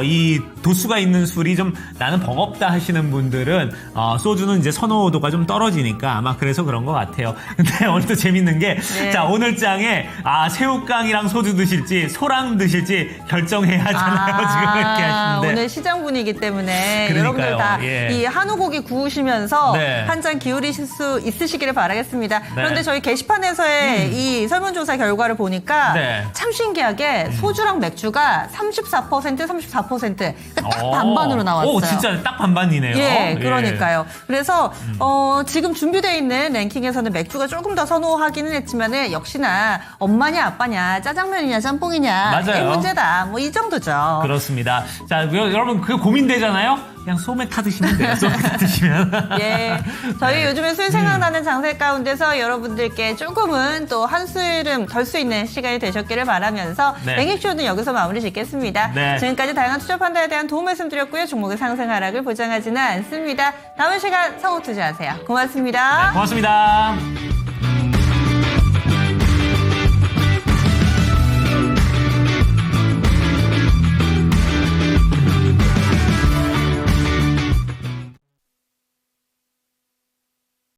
이 도수가 있는 술이 좀 나는 버겁다 하시는 분들은 소주는 이제 선호도가 좀 떨어지니까 아마 그래서 그런 것 같아요. 근데 오늘 또 재밌는 게 네. 자, 오늘 장에 새우깡이랑 소주 드실지 소랑 드실지 결정해야 하잖아요. 지금 이렇게 하시는데. 오늘 시장 분위기 때문에 그러니까요. 여러분들 다 이 예. 한우고기 구우시면서 네. 한 잔 기울이실 수 있으시기를 바라겠습니다. 네. 그런데 저희 게시판에서의 이 설문조사 결과를 보니까 네. 참 신기하게 소주랑 맥주가 34%, 34%. 그러니까 딱 오. 반반으로 나왔어요. 오, 진짜 딱 반반이네요. 예, 그러니까요. 그래서 지금 준비되어 있는 랭킹에서는 맥주가 조금 더 선호하기는 했지만은 역시나 엄마냐 아빠냐 짜장면이냐 짬뽕이냐 맞아요. 이 문제다. 뭐 이 정도죠. 그렇습니다. 자, 여러분 그 고민되잖아요. 그냥 소맥 타 드시면 돼요. 소맥 타 드시면. 예, 저희 요즘에 술 생각나는 장세 가운데서 여러분들께 조금은 또 한숨 덜 수 있는 시간이 되셨기를 바라면서 네. 랭킹쇼는 여기서 마무리 짓겠습니다. 네. 지금까지 다양한 투자 판단에 대한 도움 말씀드렸고요. 종목의 상승 하락을 보장하지는 않습니다. 다음 시간 성우 투자하세요. 고맙습니다. 고맙습니다.